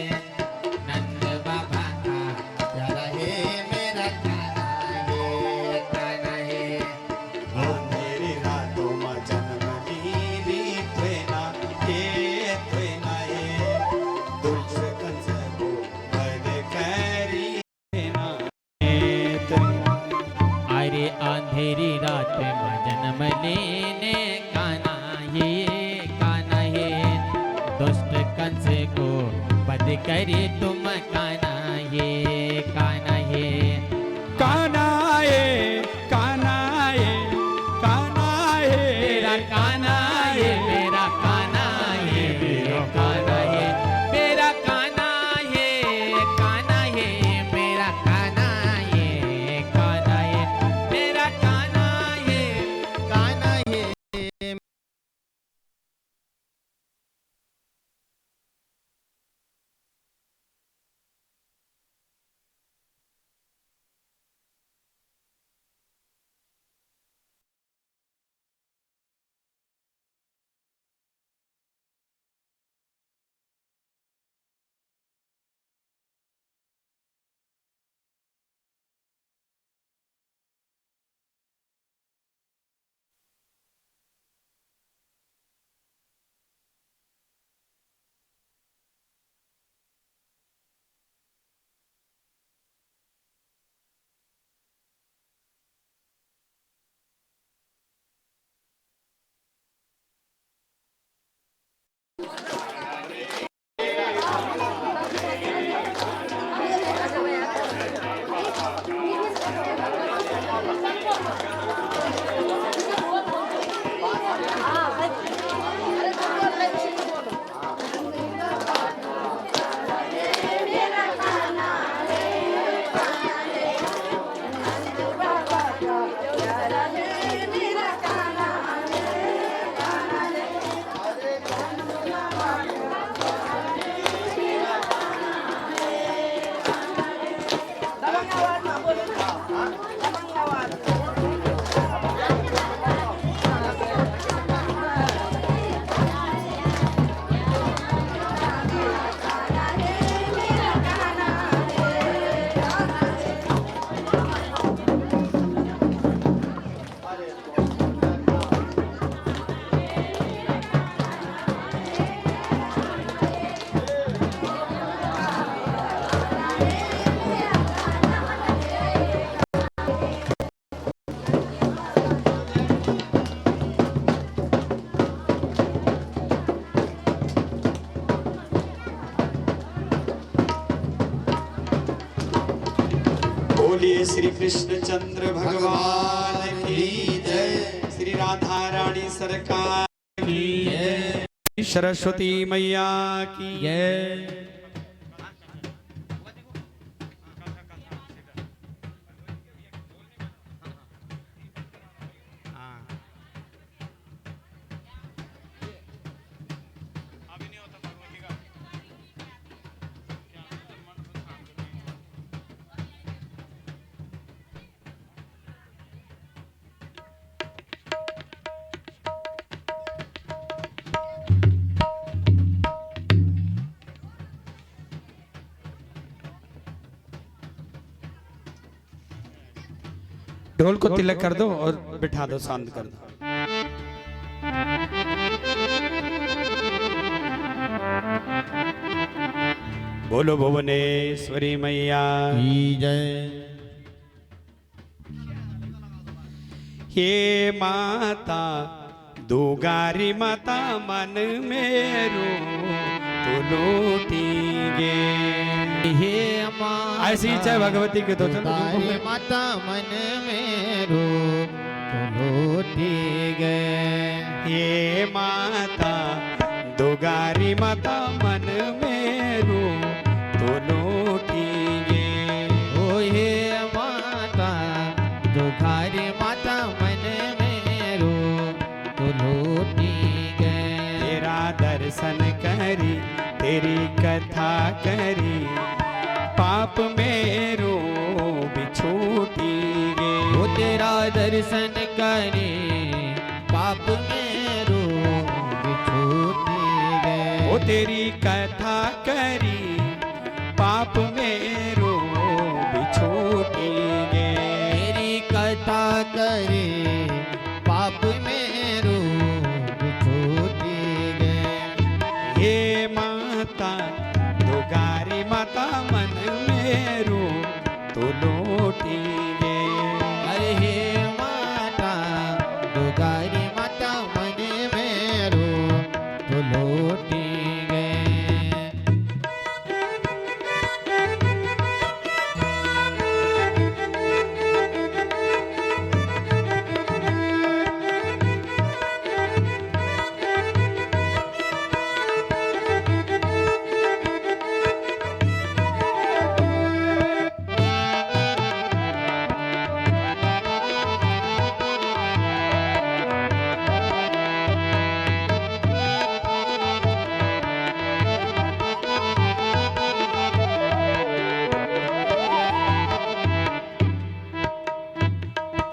नंद बाबा का प्यारा हे मेरा कान्हा हे कान्हा हे अंधेरी रातों में जन्म लीनी त्वेना ये दुष्ट कंस को वध करी त्वेना ये त्वेना। अरे अंधेरी रात में जन्म लेने कान्हा हे दुष्ट कंस को वध करे तुम कान्हा हे कान्हा हे कानाए कानाए कानाए मेरा कान्हा हे मेरा कान्हा हे मेरा कान्हा हे मेरा कान्हा हे कान्हा हे मेरा कान्हा हे कान्हा हे मेरा कान्हा हे कान्हा हे बोलिए श्री कृष्णचंद्र भगवान की जय, श्री राधा रानी सरकार की जय, सरस्वती मैया की जय। ढोल को तिलक कर दो और बिठा दो, शांत कर दो। बोलो भुवनेश्वरी मैया की जय। हे माता दुगारी माता मन मेरो तो लूटेंगे। हे माता ऐसी इच्छा भगवती के तो तारे माता मन मेरो तो लौटी गए। हे माता दुगारी माता मन मेरो तो लूटेंगे। ओ हे माता दुखारी माता मन मेरो तो लौटी गए। तेरा दर्शन करी तेरी कथा करी पाप मेरो बिछूटी गे। वो तेरा दर्शन करे पाप मेरो बिछूटी गए। वो तेरी कथा करी पाप मेरो बिछोटेंगे। तेरी कथा करे पाप मेरो छूटेंगे। हे माता दुगारी माता मन मेरो तो लौटेंगे। अरे हे माता दुगारी माता मन मेरो तो लौटेंगे।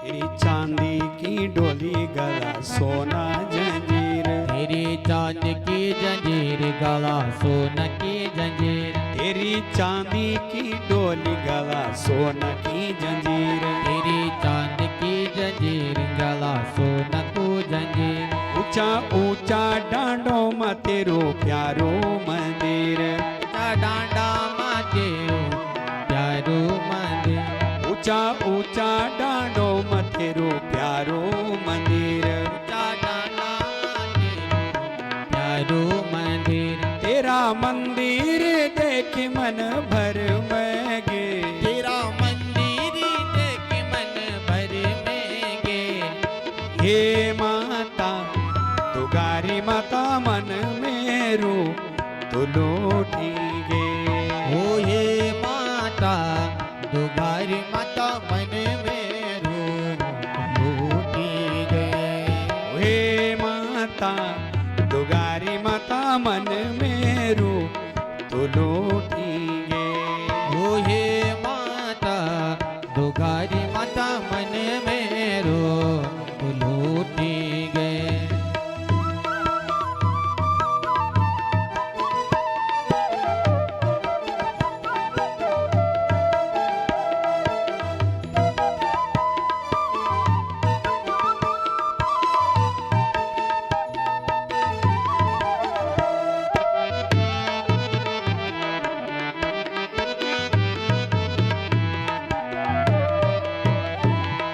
तेरी चांदी की डोली गला सोना जंजीर। तेरी चांद की जंजीर गला सोना की जंजीर। तेरी चांदी की डोली गला सोना की जंजीर। तेरी चांद की जंजीर गला सोना को जंजीर। ऊंचा ऊंचा डांडो में तेरो प्यारो मंदिर। डांडा मातेरो प्यारो मंदिर। ऊंचा ऊंचा डांडो में तेरो प्यारो मंदिर। डांडा मातेरो प्यारो मंदिर। तेरा मंदिर देख मन भर में गे। तेरा मंदिर देख मन भर में गे। हे माता दुगारी माता मन मेरो तो लौटेंगे। ओ हे माता दुगारी माता मन मेरो लूटी गए। हे माता दुगारी माता मन मेरो तो लौटेंगे। ओ हे माता दुगारी माता मन मेरो लूटी गए।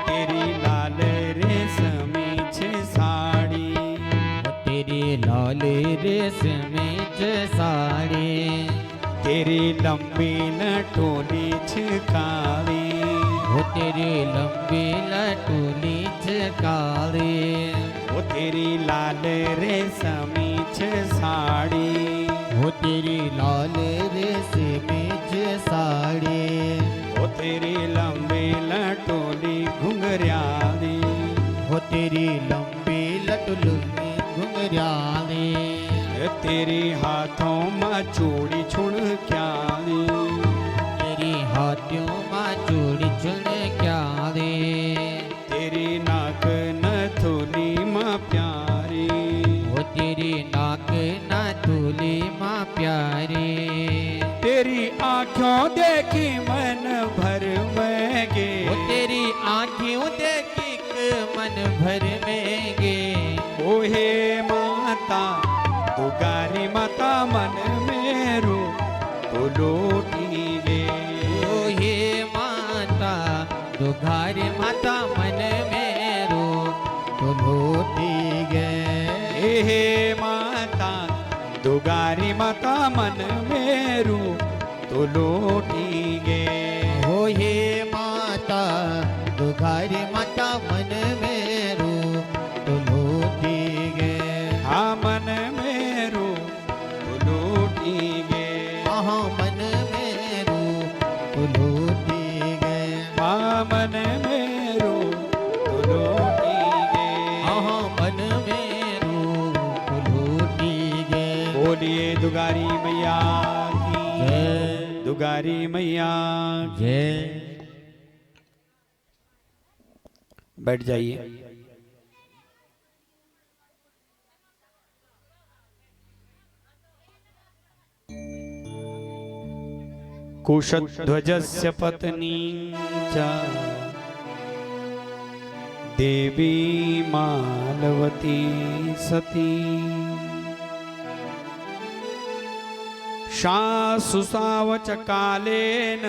तेरी लाल रेशमी छे साड़ी। तेरी लाल रेशमी च साड़ी। तेरी लंबी लटोली छिकाली। वो तेरी लंबी लटूली च काली। वो तेरी लाल रेशमी छे साड़ी। वो तेरी लाल रेशमी च साड़ी। वो तेरी लंबी लटोली घुंघराली। वो तेरी लंबी लटूली घुंघराली। तेरी हाथों में चूड़ी छुड़क्याली। तेरी हाथियों माँ चूड़ी चुन क्या दे। तेरी नाक नथुली माँ प्यारी। वो तेरी नाक ना तुली माँ प्यारी। तेरी आँखों देखी मन भर में गे। वो तेरी आँखों देखी मन भर में गे। ओ हे माता दुगारी माता मन मेरो तो लौटी गे। ओ हे माता दुगारी माता मन मेरो तो लौटी गए। हे माता दुगारी माता मन मेरो तो लौटी गे। ओ हे माता दुगारी माता मन मेरो तो लौटी गए। हाँ मन मेरो तो लौटी गे। हाँ मन मेरो तो लौटी गए। हाँ मन मेरो तो लौटी गे। हाँ मन मेरो तो लौटी गए। बोलिए दुगारी मैया की जय। दुगारी मैया की। जय। बैठ जाइए। कुशध्वजस्य पत्नी च देवी मालवती सती शासुसावच कालेन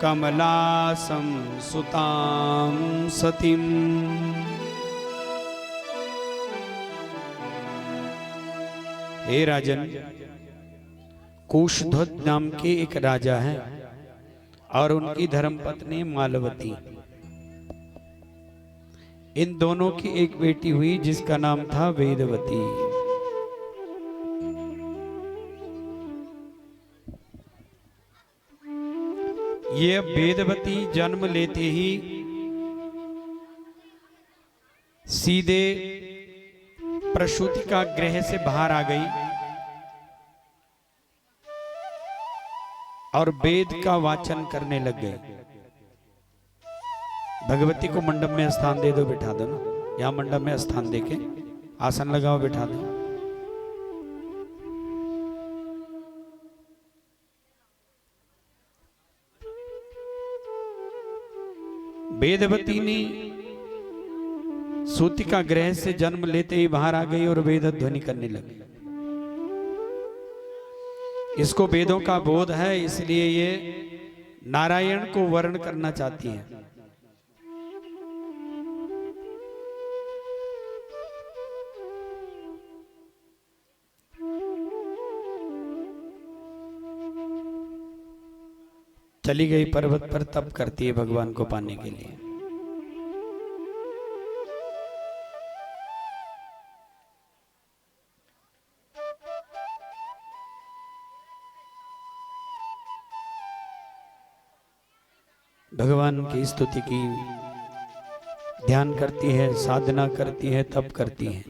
कमलासं सुतां सतीम्। हे राजन, कुशध्वज नाम के एक राजा हैं और उनकी धर्मपत्नी मालवती। इन दोनों की एक बेटी हुई जिसका नाम था वेदवती। ये वेदवती जन्म लेते ही सीधे प्रसूति का गृह से बाहर आ गई और वेद का वाचन करने लग गए। भगवती को मंडप में स्थान दे दो, बिठा दो ना, यहां मंडप में स्थान देके आसन लगाओ, बिठा दो। वेदवती ने सूतिका गृह से जन्म लेते ही बाहर आ गई और वेद ध्वनि करने लगी। इसको वेदों का बोध है, इसलिए ये नारायण को वर्ण करना चाहती है। चली गई पर्वत पर, तप करती है भगवान को पाने के लिए। भगवान की स्तुति की ध्यान करती है, साधना करती है, तप करती है।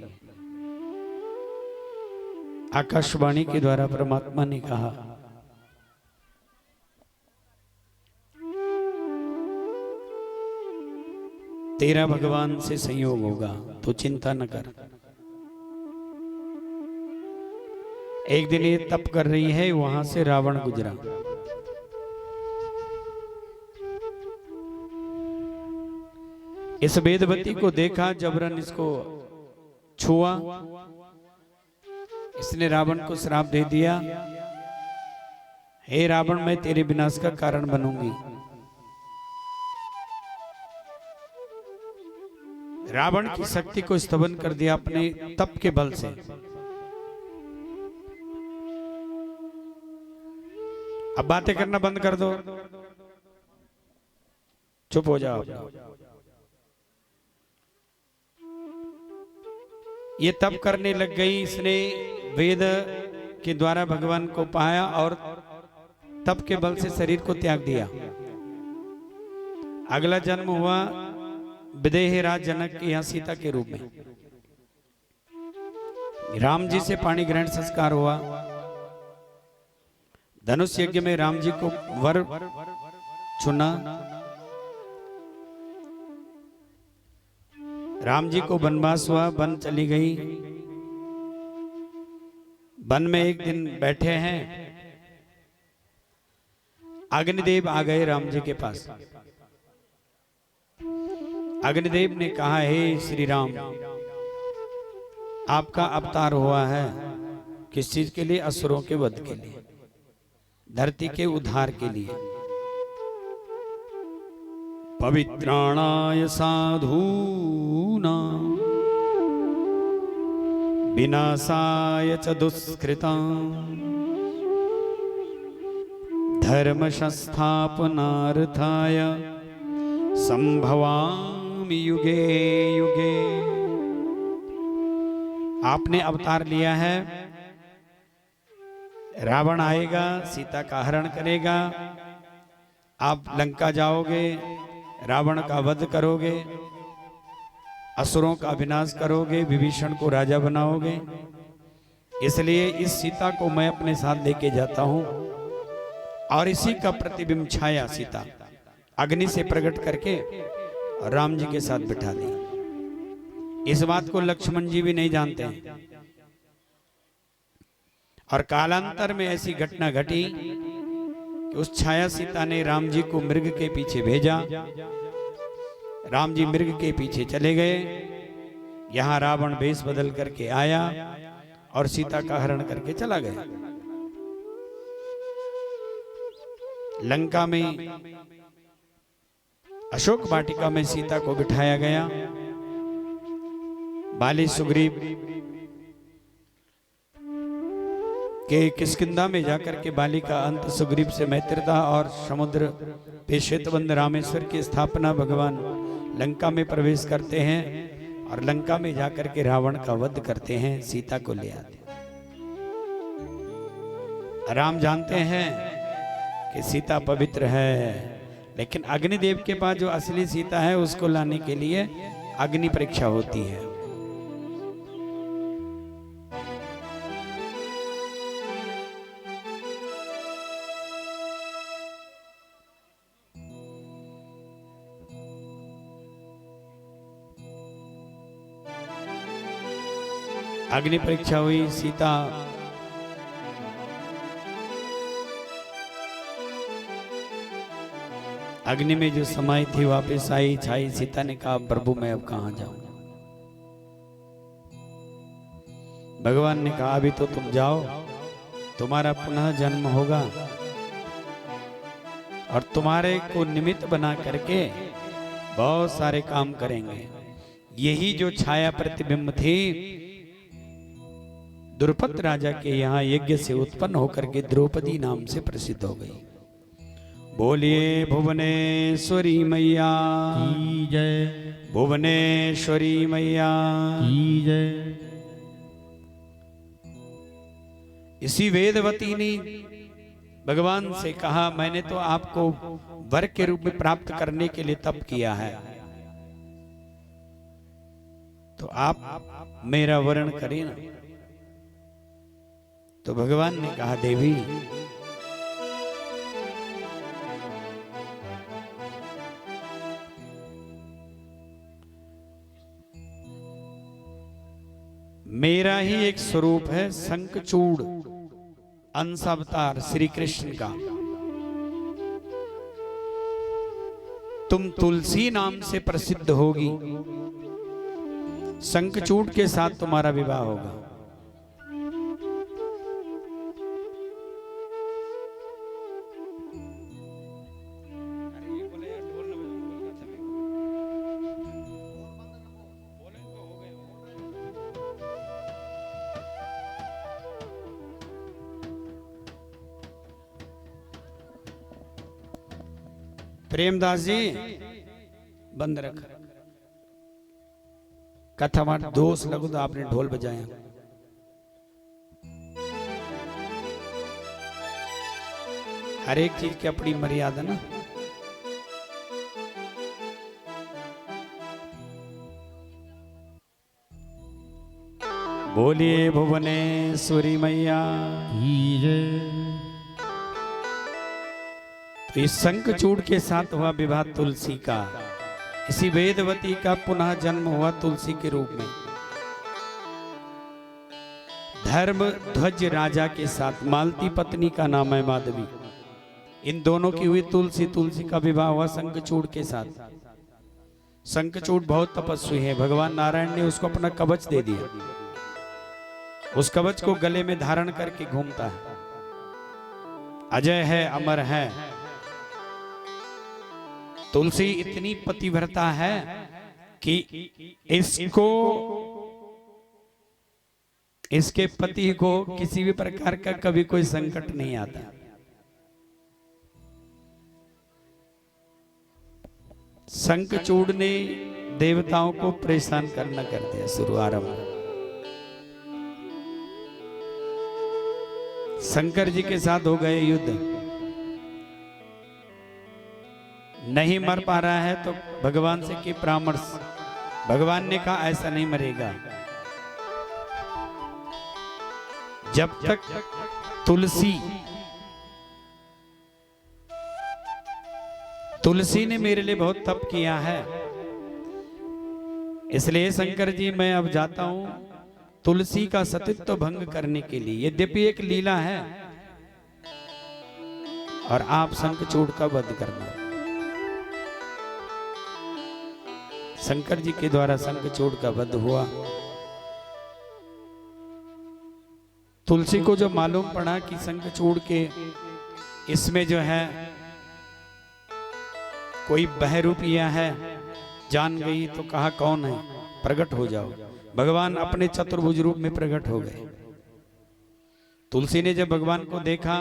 आकाशवाणी के द्वारा परमात्मा ने कहा, तेरा भगवान से संयोग होगा तो चिंता न कर। एक दिन ये तप कर रही है, वहां से रावण गुजरा। इस वेदवती को देखा, जबरन इसको छुआ, इसने रावण को श्राप दे दिया, हे रावण, मैं तेरे विनाश का कारण बनूंगी। रावण की शक्ति को स्तवन कर दिया अपने तप के बल से। अब बातें करना बंद कर दो, चुप हो जाओ। ये तप करने लग गई। इसने वेद के द्वारा भगवान को पाया और तप के बल से शरीर को त्याग दिया। अगला जन्म हुआ विदेह राज जनक के यहाँ सीता के रूप में। राम जी से पाणी ग्रहण संस्कार हुआ। धनुष यज्ञ में राम जी को वर चुना। राम जी को वनवास हुआ, वन चली गई। वन में एक दिन बैठे हैं, अग्निदेव आ गए राम जी के पास। अग्निदेव ने कहा, हे श्री राम, आपका अवतार हुआ है किस चीज के लिए? असुरों के वध के लिए, धरती के उद्धार के लिए। पवित्राणाय साधूनां विनाशाय च दुष्कृतां धर्म संस्थापनार्थाय संभवामि युगे युगे। आपने अवतार लिया है, रावण आएगा, सीता का हरण करेगा, आप लंका जाओगे, रावण का वध करोगे, असुरों का विनाश करोगे, विभीषण को राजा बनाओगे। इसलिए इस सीता को मैं अपने साथ लेके जाता हूं। और इसी का प्रतिबिंब छाया सीता अग्नि से प्रकट करके राम जी के साथ बिठा दी। इस बात को लक्ष्मण जी भी नहीं जानते हैं। और कालांतर में ऐसी घटना घटी कि उस छाया सीता ने राम जी को मृग के पीछे भेजा। राम जी मृग के पीछे चले गए। यहां रावण वेश बदल करके आया और सीता का हरण करके चला गया। लंका में अशोक वाटिका में सीता को बिठाया गया। बाली सुग्रीव के किष्किंधा में जाकर के बाली का अंत सुग्रीव से मैत्रीता और समुद्र पे श्वेतबंध रामेश्वर की स्थापना भगवान लंका में प्रवेश करते हैं और लंका में जाकर के रावण का वध करते हैं, सीता को ले आते हैं। राम जानते हैं कि सीता पवित्र है, लेकिन अग्निदेव के पास जो असली सीता है उसको लाने के लिए अग्नि परीक्षा होती है। अग्नि परीक्षा हुई। सीता अग्नि में जो समाई थी वापस आई छाई। सीता ने कहा प्रभु मैं अब कहां जाऊं। भगवान ने कहा अभी तो तुम जाओ, तुम्हारा पुनः जन्म होगा और तुम्हारे को निमित्त बना करके बहुत सारे काम करेंगे। यही जो छाया प्रतिबिंब थी द्रुपद राजा के यहाँ यज्ञ से उत्पन्न होकर के द्रौपदी नाम से प्रसिद्ध हो गई। बोलिए भुवनेश्वरी मैया की जय, भुवनेश्वरी मैया की जय। इसी वेदवती ने भगवान से कहा मैंने तो आपको वर के रूप में प्राप्त करने के लिए तप किया है, तो आप मेरा वर्ण करें ना। तो भगवान ने कहा देवी मेरा ही एक स्वरूप है शंखचूड़ अंशावतार श्री कृष्ण का। तुम तुलसी नाम से प्रसिद्ध होगी, शंखचूड़ के साथ तुम्हारा विवाह होगा। प्रेमदास जी बंद रख कथा मार दोष लगो तो आपने ढोल बजाया। हर एक चीज की अपनी मर्यादा ना। बोलिए भुवनेश्वरी मैया की जय। तो इस शंखचूड़ के साथ हुआ विवाह तुलसी का। इसी वेदवती का पुनः जन्म हुआ तुलसी के रूप में। धर्म ध्वज राजा के साथ मालती पत्नी का नाम है माधवी। इन दोनों की हुई तुलसी। तुलसी का विवाह हुआ शंखचूड़ के साथ। शंखचूड़ बहुत तपस्वी है। भगवान नारायण ने उसको अपना कवच दे दिया। उस कवच को गले में धारण करके घूमता है। अजय है, अमर है। तुलसी इतनी पतिव्रता है कि इसको इसके पति को किसी भी प्रकार का कभी कोई संकट नहीं आता। शंखचूड़ ने देवताओं को परेशान करना कर दिया शुरू आरंभ। शंकर जी के साथ हो गए युद्ध, नहीं मर पा रहा है तो भगवान से की परामर्श। भगवान ने कहा ऐसा नहीं मरेगा, जब तक तुलसी ने मेरे लिए बहुत तप किया है, इसलिए शंकर जी मैं अब जाता हूं। तुलसी का सतीत्व भंग करने के लिए, यद्यपि एक लीला है, और आप शंखचूड़ का वध करना। शंकर जी के द्वारा शंखचूड़ का वध हुआ। तुलसी को जो मालूम पड़ा कि शंखचूड़ के इसमें जो है कोई बहरूपिया है, जान गई, तो कहा कौन है, प्रकट हो जाओ। भगवान अपने चतुर्भुज रूप में प्रकट हो गए। तुलसी ने जब भगवान को देखा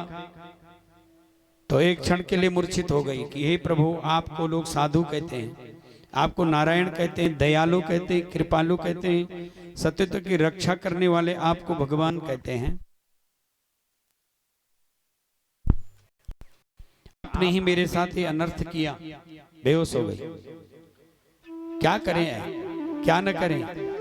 तो एक क्षण के लिए मूर्छित हो गई कि हे प्रभु, आपको लोग साधु कहते हैं, आपको नारायण कहते हैं, दयालु कहते हैं, कृपालु कहते हैं, सत्यत्व की रक्षा करने वाले आपको भगवान कहते हैं। आपने ही मेरे साथ ये अनर्थ किया। बेहोश हो गई। क्या करें, क्या न करें।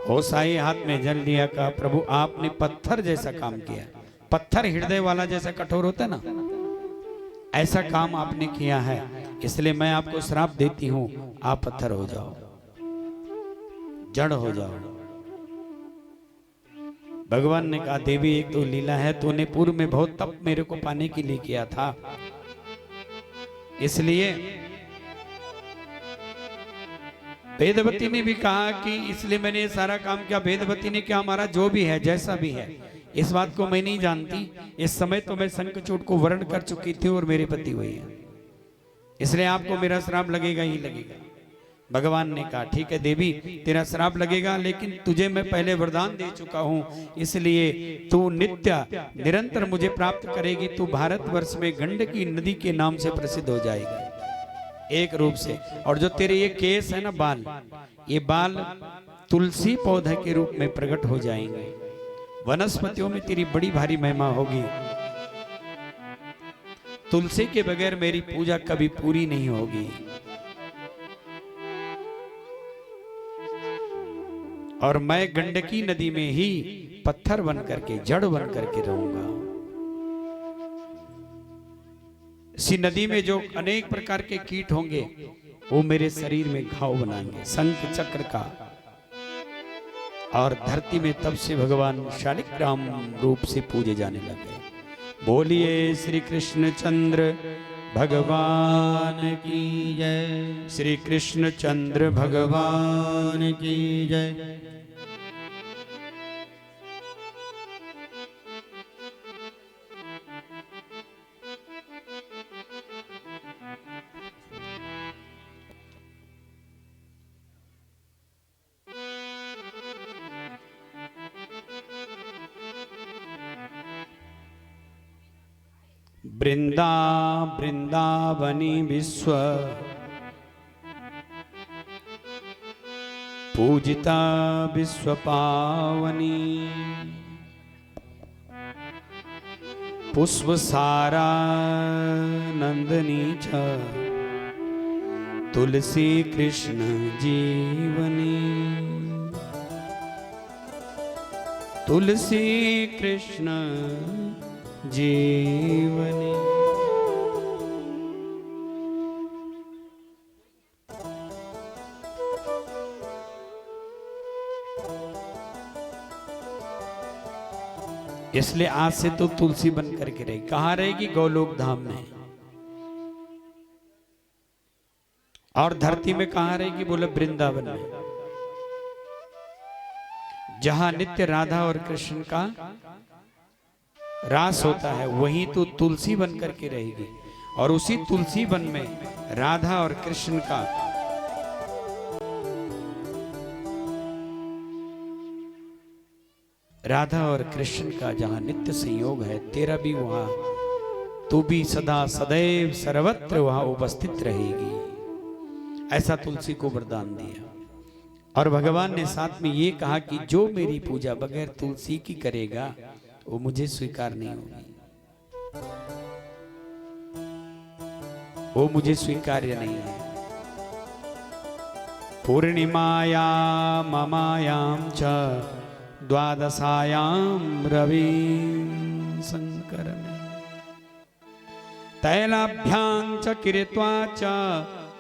होश आए, हाथ में जल लिया, कहा प्रभु आपने पत्थर जैसा काम किया। पत्थर हृदय वाला जैसा कठोर होता है ना, ऐसा काम आपने किया है, इसलिए मैं आपको श्राप देती हूं, आप पत्थर हो जाओ, जड़ हो जाओ। भगवान ने कहा देवी एक तो लीला है, तूने पूर्व में बहुत तप मेरे को पाने के लिए किया था, इसलिए वेदवती ने भी कहा कि इसलिए मैंने ये सारा काम किया। वेदवती ने क्या, हमारा जो भी है, जैसा भी है, इस बात को मैं नहीं जानती। इस समय तो मैं शंखचूड़ को वर्ण कर चुकी थी और मेरी पति हुई है, इसलिए आपको मेरा श्राप लगेगा ही लगेगा। भगवान ने कहा ठीक है देवी, तेरा श्राप लगेगा, लेकिन तुझे मैं पहले वरदान दे चुका हूं, इसलिए तू नित्य निरंतर मुझे प्राप्त करेगी। तू भारतवर्ष में गंडकी नदी के नाम से प्रसिद्ध हो जाएगी एक रूप से। और जो तेरे ये केस है ना, बाल, ये बाल तुलसी पौधे के रूप में प्रकट हो जाएंगे। वनस्पतियों में तेरी बड़ी भारी महिमा होगी। तुलसी के बगैर मेरी पूजा कभी पूरी नहीं होगी। और मैं गंडकी नदी में ही पत्थर बन करके, जड़ बन करके रहूंगा। इसी नदी में जो अनेक प्रकार के कीट होंगे वो मेरे शरीर में घाव बनाएंगे, शंख चक्र का। और धरती में तब से भगवान शालिग्राम रूप से पूजे जाने लगे। बोलिए श्री कृष्ण चंद्र भगवान की जय। श्री कृष्ण चंद्र भगवान की जय। वृंदा वृंदावनी विश्व पूजिता विश्व पावनी। पुष्प सारा नंदनी च तुलसी कृष्ण जीवनी। तुलसी कृष्ण जीवनी। इसलिए आज से तो तुलसी बन करके रहेगी। कहां रहेगी? गोलोक धाम में। और धरती में कहां रहेगी? बोले वृंदावन में, जहां नित्य राधा और कृष्ण का रास होता है, वहीं तो तुलसी बन करके रहेगी। और उसी तुलसी वन में राधा और कृष्ण का जहां नित्य संयोग है, तेरा भी वहां, तू भी सदा सदैव सर्वत्र वहां उपस्थित रहेगी। ऐसा तुलसी को वरदान दिया। और भगवान ने साथ में ये कहा कि जो मेरी पूजा बगैर तुलसी की करेगा वो मुझे स्वीकार नहीं होगी, वो मुझे स्वीकार्य नहीं है। पूर्णिमाया ममायाम च द्वादशायाम रवि शंकर तैलाभ्यां च कृत्वा च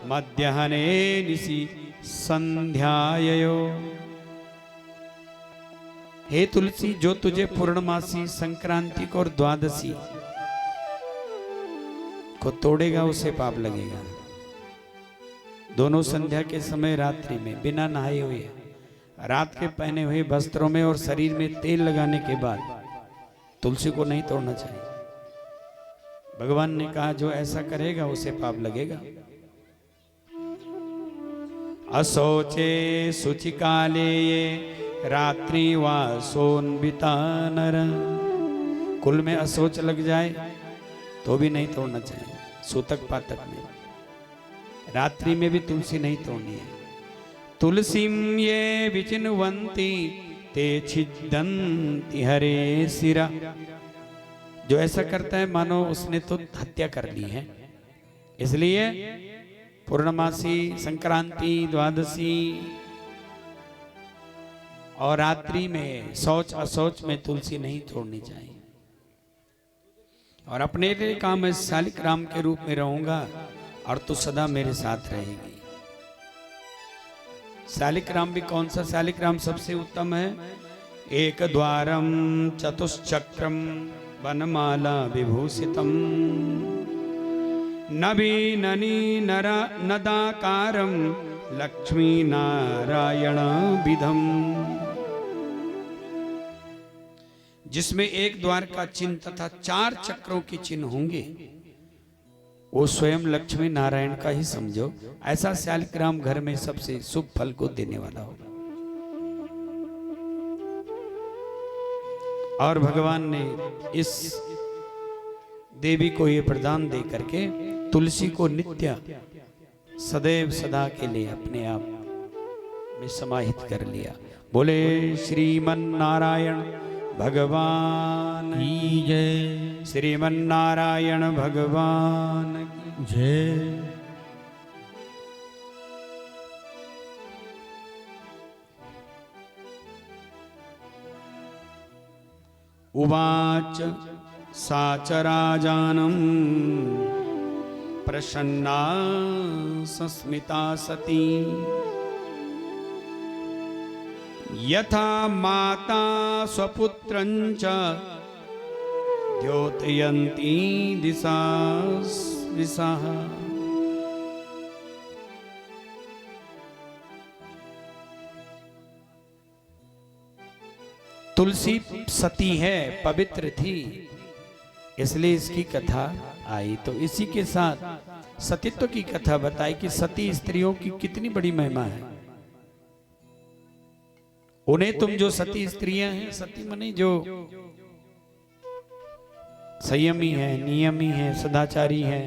मध्याह्ने निशि संध्यायो। हे तुलसी, जो तुझे पूर्णमासी, संक्रांति को और द्वादशी को तोड़ेगा उसे पाप लगेगा। दोनों संध्या के समय रात्रि में बिना नहाए हुए, रात के पहने हुए वस्त्रों में और शरीर में तेल लगाने के बाद तुलसी को नहीं तोड़ना चाहिए। भगवान ने कहा जो ऐसा करेगा उसे पाप लगेगा। असोचे शुचिकाले ये रात्रि वा सोन्विता नर। कुल में असोच लग जाए तो भी नहीं तोड़ना चाहिए। सूतक पातक में रात्रि में भी तुलसी नहीं तोड़नी है। तुलसीम ये विचिन्वन्ति ते छिदन्ति हरे सिरा। जो ऐसा करता है मानो उसने तो हत्या कर ली है। इसलिए पूर्णमासी, संक्रांति, द्वादशी और रात्रि में शौच अशौच में तुलसी नहीं तोड़नी चाहिए। और अपने लिए कहा मैं शालिक राम के रूप में रहूंगा और तू सदा मेरे साथ रहेगी। शालिक राम भी कौन सा शालिक राम सबसे उत्तम है? एक द्वारम चतुश्चक्रम वनमाला विभूषितम नवीननी नरा नदाकारम लक्ष्मी नारायण विधम। जिसमें एक द्वार का चिन्ह तथा 4 चक्रों के चिन्ह होंगे, वो स्वयं लक्ष्मी नारायण का ही समझो। ऐसा शालिग्राम घर में सबसे शुभ फल को देने वाला होगा। और भगवान ने इस देवी को ये प्रदान दे करके तुलसी को नित्य सदैव सदा के लिए अपने आप में समाहित कर लिया। बोले श्रीमन नारायण भगवान की जय, श्रीमन नारायण भगवान की जय। उवाच सा च राजानं प्रसन्ना सस्मिता सती यथा माता स्वपुत्रं च द्योतयन्ती दिशा दिशाः। तुलसी सती है, पवित्र थी, इसलिए इसकी कथा आई। तो इसी के साथ सतीत्व की कथा बताई कि सती स्त्रियों की कितनी बड़ी महिमा है। उन्हें तुम जो सती स्त्रियां हैं, सती मने जो संयमी है, नियमी है, सदाचारी है,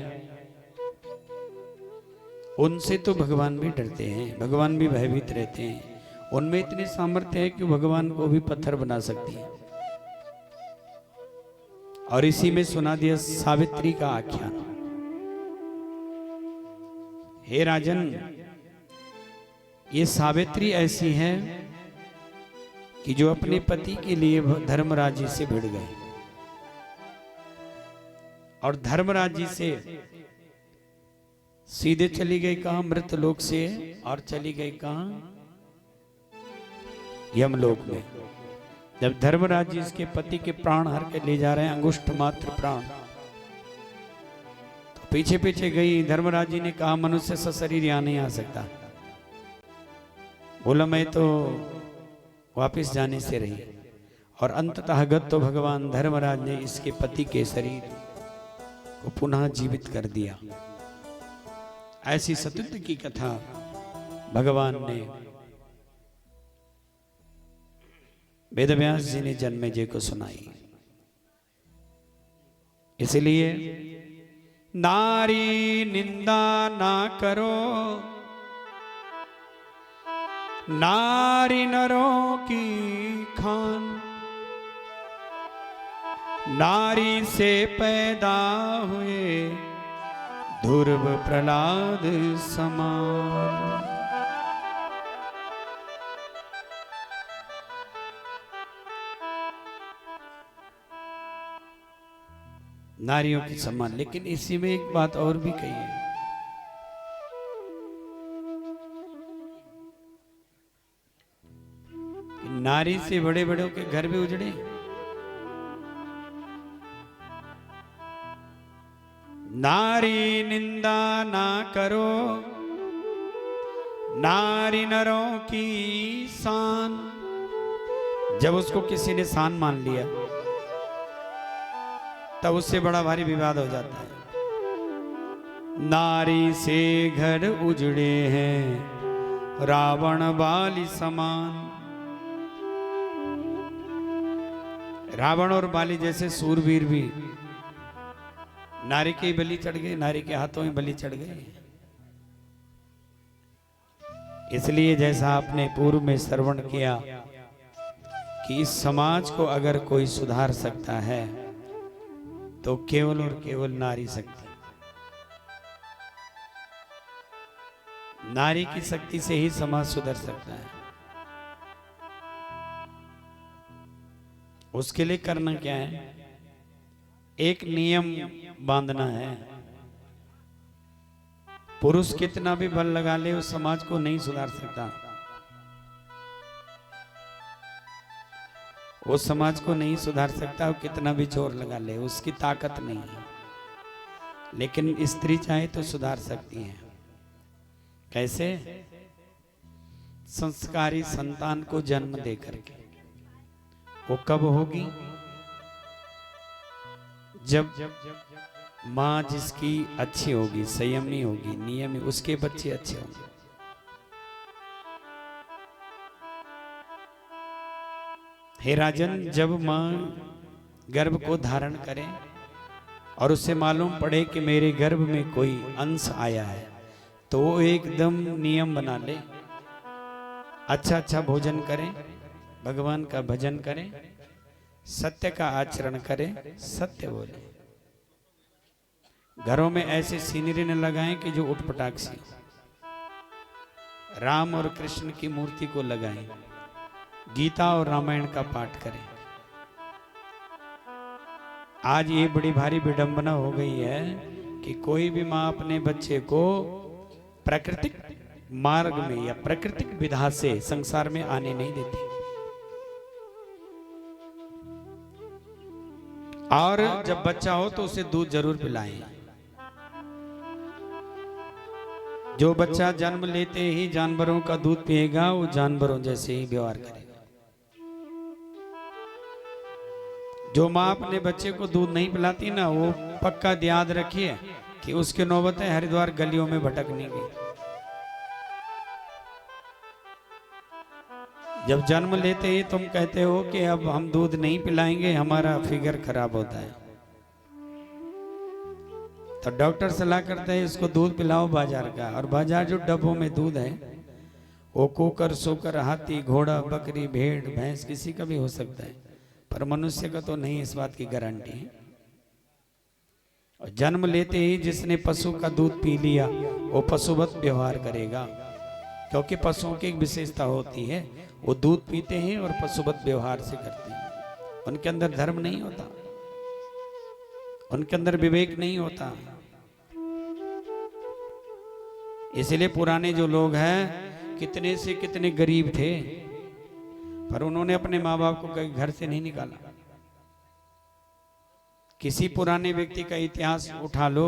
उनसे तो भगवान भी डरते हैं, भगवान भी भयभीत रहते हैं। उनमें इतने सामर्थ्य है कि भगवान को भी पत्थर बना सकती है। और इसी में सुना दिया सावित्री का आख्यान। हे राजन, ये सावित्री ऐसी है कि जो अपने पति के लिए धर्मराज जी से भिड़ गए और धर्मराज जी से सीधे चली गई कहां? मृतलोक से, और चली गई कहां? यमलोक में। जब धर्मराज जी इसके पति के प्राण हर के ले जा रहे हैं, अंगुष्ठ मात्र प्राण, तो पीछे पीछे गई। धर्मराज जी ने कहा मनुष्य सशरीर यहां नहीं आ सकता। बोला मैं तो वापस जाने से रही। और अंततः गत तो भगवान धर्मराज ने इसके पति के शरीर को पुनः जीवित कर दिया। ऐसी सतीत्व की कथा भगवान ने वेदव्यास जी ने जन्मेजय को सुनाई। इसलिए नारी निंदा ना करो, नारी नरों की खान, नारी से पैदा हुए ध्रुव प्रहलाद समान। नारियों के समान। लेकिन इसी में एक बात और भी कही है, नारी से बड़े बड़ों के घर भी उजड़े। नारी निंदा ना करो, नारी नरों की शान। जब उसको किसी ने शान मान लिया तब उससे बड़ा भारी विवाद हो जाता है। नारी से घर उजड़े हैं रावण बाली समान। रावण और बाली जैसे सूरवीर भी नारी के बलि चढ़ गए, नारी के हाथों में बलि चढ़ गए। इसलिए जैसा आपने पूर्व में श्रवण किया कि इस समाज को अगर कोई सुधार सकता है तो केवल और केवल नारी शक्ति। नारी की शक्ति से ही समाज सुधर सकता है। उसके लिए करना क्या है? एक नियम बांधना है। पुरुष कितना भी बल लगा ले उस समाज को नहीं सुधार सकता, वो समाज को नहीं सुधार सकता। वो कितना भी जोर लगा ले उसकी ताकत नहीं है। लेकिन स्त्री चाहे तो सुधार सकती है। कैसे? संस्कारी संतान को जन्म दे करके। वो कब होगी? जब माँ जिसकी अच्छी होगी, संयमी होगी, नियमी, उसके बच्चे अच्छे होंगे। हे राजन, जब माँ गर्भ को धारण करे और उससे मालूम पड़े कि मेरे गर्भ में कोई अंश आया है तो वो एकदम नियम बना ले, अच्छा अच्छा भोजन करें, भगवान का भजन करें, सत्य का आचरण करें, सत्य बोले। घरों में ऐसे सीनरी न लगाएं कि जो उठपटाक सी। राम और कृष्ण की मूर्ति को लगाएं, गीता और रामायण का पाठ करें। आज ये बड़ी भारी विडंबना हो गई है कि कोई भी माँ अपने बच्चे को प्राकृतिक मार्ग में या प्राकृतिक विधा से संसार में आने नहीं देती। और जब बच्चा हो तो उसे दूध जरूर पिलाएं। जो बच्चा जन्म लेते ही जानवरों का दूध पिएगा वो जानवरों जैसे ही व्यवहार करेगा। जो माँ अपने बच्चे को दूध नहीं पिलाती ना, वो पक्का याद रखिए कि उसके नौबतें हरिद्वार गलियों में भटकने की। जब जन्म लेते ही तुम कहते हो कि अब हम दूध नहीं पिलाएंगे, हमारा फिगर खराब होता है, तो डॉक्टर सलाह करते हैं इसको दूध पिलाओ बाजार का। और बाजार जो डब्बों में दूध है वो कुकर, सोकर, हाथी, घोड़ा, बकरी, भेड़, भैंस किसी का भी हो सकता है, पर मनुष्य का तो नहीं, इस बात की गारंटी है। और जन्म लेते ही जिसने पशु का दूध पी लिया वो पशुवत व्यवहार करेगा, क्योंकि पशुओं की एक विशेषता होती है, वो दूध पीते हैं और पशुवत व्यवहार से करते हैं। उनके अंदर धर्म नहीं होता, उनके अंदर विवेक नहीं होता। इसलिए पुराने जो लोग हैं कितने से कितने गरीब थे, पर उन्होंने अपने माँ बाप को कहीं घर से नहीं निकाला। किसी पुराने व्यक्ति का इतिहास उठा लो,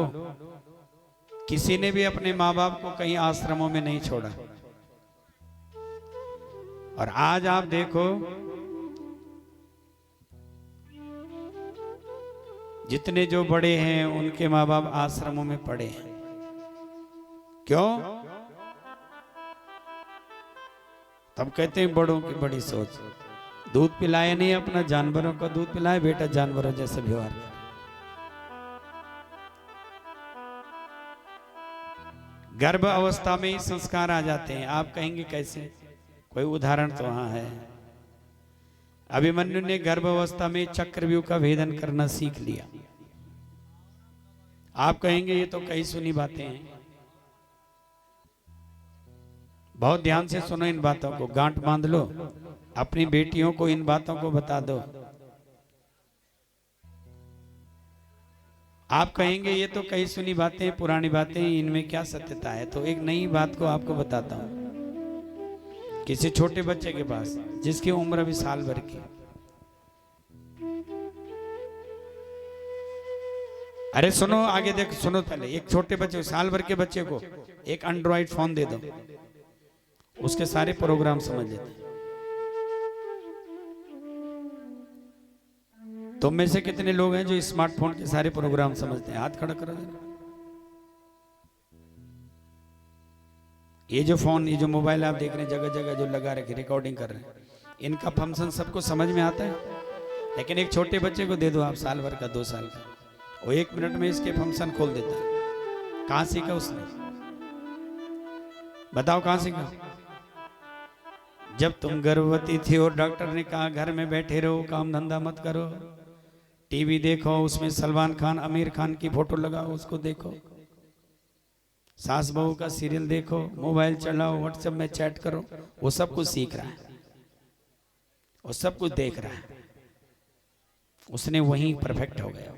किसी ने भी अपने माँ बाप को कहीं आश्रमों में नहीं छोड़ा। और आज आप देखो जितने जो बड़े हैं उनके माँ बाप आश्रमों में पड़े हैं। क्यों? तब कहते हैं बड़ों की बड़ी सोच। दूध पिलाए नहीं अपना, जानवरों का दूध पिलाए, बेटा जानवरों जैसे व्यवहार करे। गर्भ अवस्था में ही संस्कार आ जाते हैं। आप कहेंगे कैसे? कोई उदाहरण तो वहां है। अभिमन्यु ने गर्भ अवस्था में चक्रव्यूह का भेदन करना सीख लिया। आप कहेंगे ये तो कई सुनी बातें हैं। बहुत ध्यान से सुनो इन बातों को, गांठ बांध लो, अपनी बेटियों को इन बातों को बता दो। आप कहेंगे ये तो कई सुनी बातें, पुरानी बातें, इनमें क्या सत्यता है? तो एक नई बात को आपको बताता हूं। किसी छोटे बच्चे के पास जिसकी उम्र अभी साल भर की, अरे सुनो आगे देख, सुनो पहले, एक छोटे बच्चे साल भर के बच्चे को एक एंड्रॉइड फोन दे दो, उसके सारे प्रोग्राम समझ लेते हैं। तुम में से कितने लोग हैं जो स्मार्टफोन के सारे प्रोग्राम समझते हैं? हाथ खड़ा करो जरा। ये जो फोन, ये जो मोबाइल आप देख रहे हैं जगह जगह जो लगा रखे, रिकॉर्डिंग कर रहे हैं, इनका फंक्शन सबको समझ में आता है। लेकिन एक छोटे बच्चे को दे दो आप, साल भर का, 2 साल का, वो 1 मिनट में इसके फंक्शन खोल देता है। कहां सीखा उसने? बताओ कहां सीखा? जब तुम गर्भवती थी और डॉक्टर ने कहा घर में बैठे रहो, काम धंधा मत करो, टीवी देखो, उसमें सलमान खान, आमिर खान की फोटो लगाओ, उसको देखो, सास बहू का सीरियल देखो, मोबाइल चलाओ, व्हाट्सएप में चैट करो, वो सब कुछ सीख रहा है, वो सब कुछ देख रहा है, उसने वहीं परफेक्ट हो गया।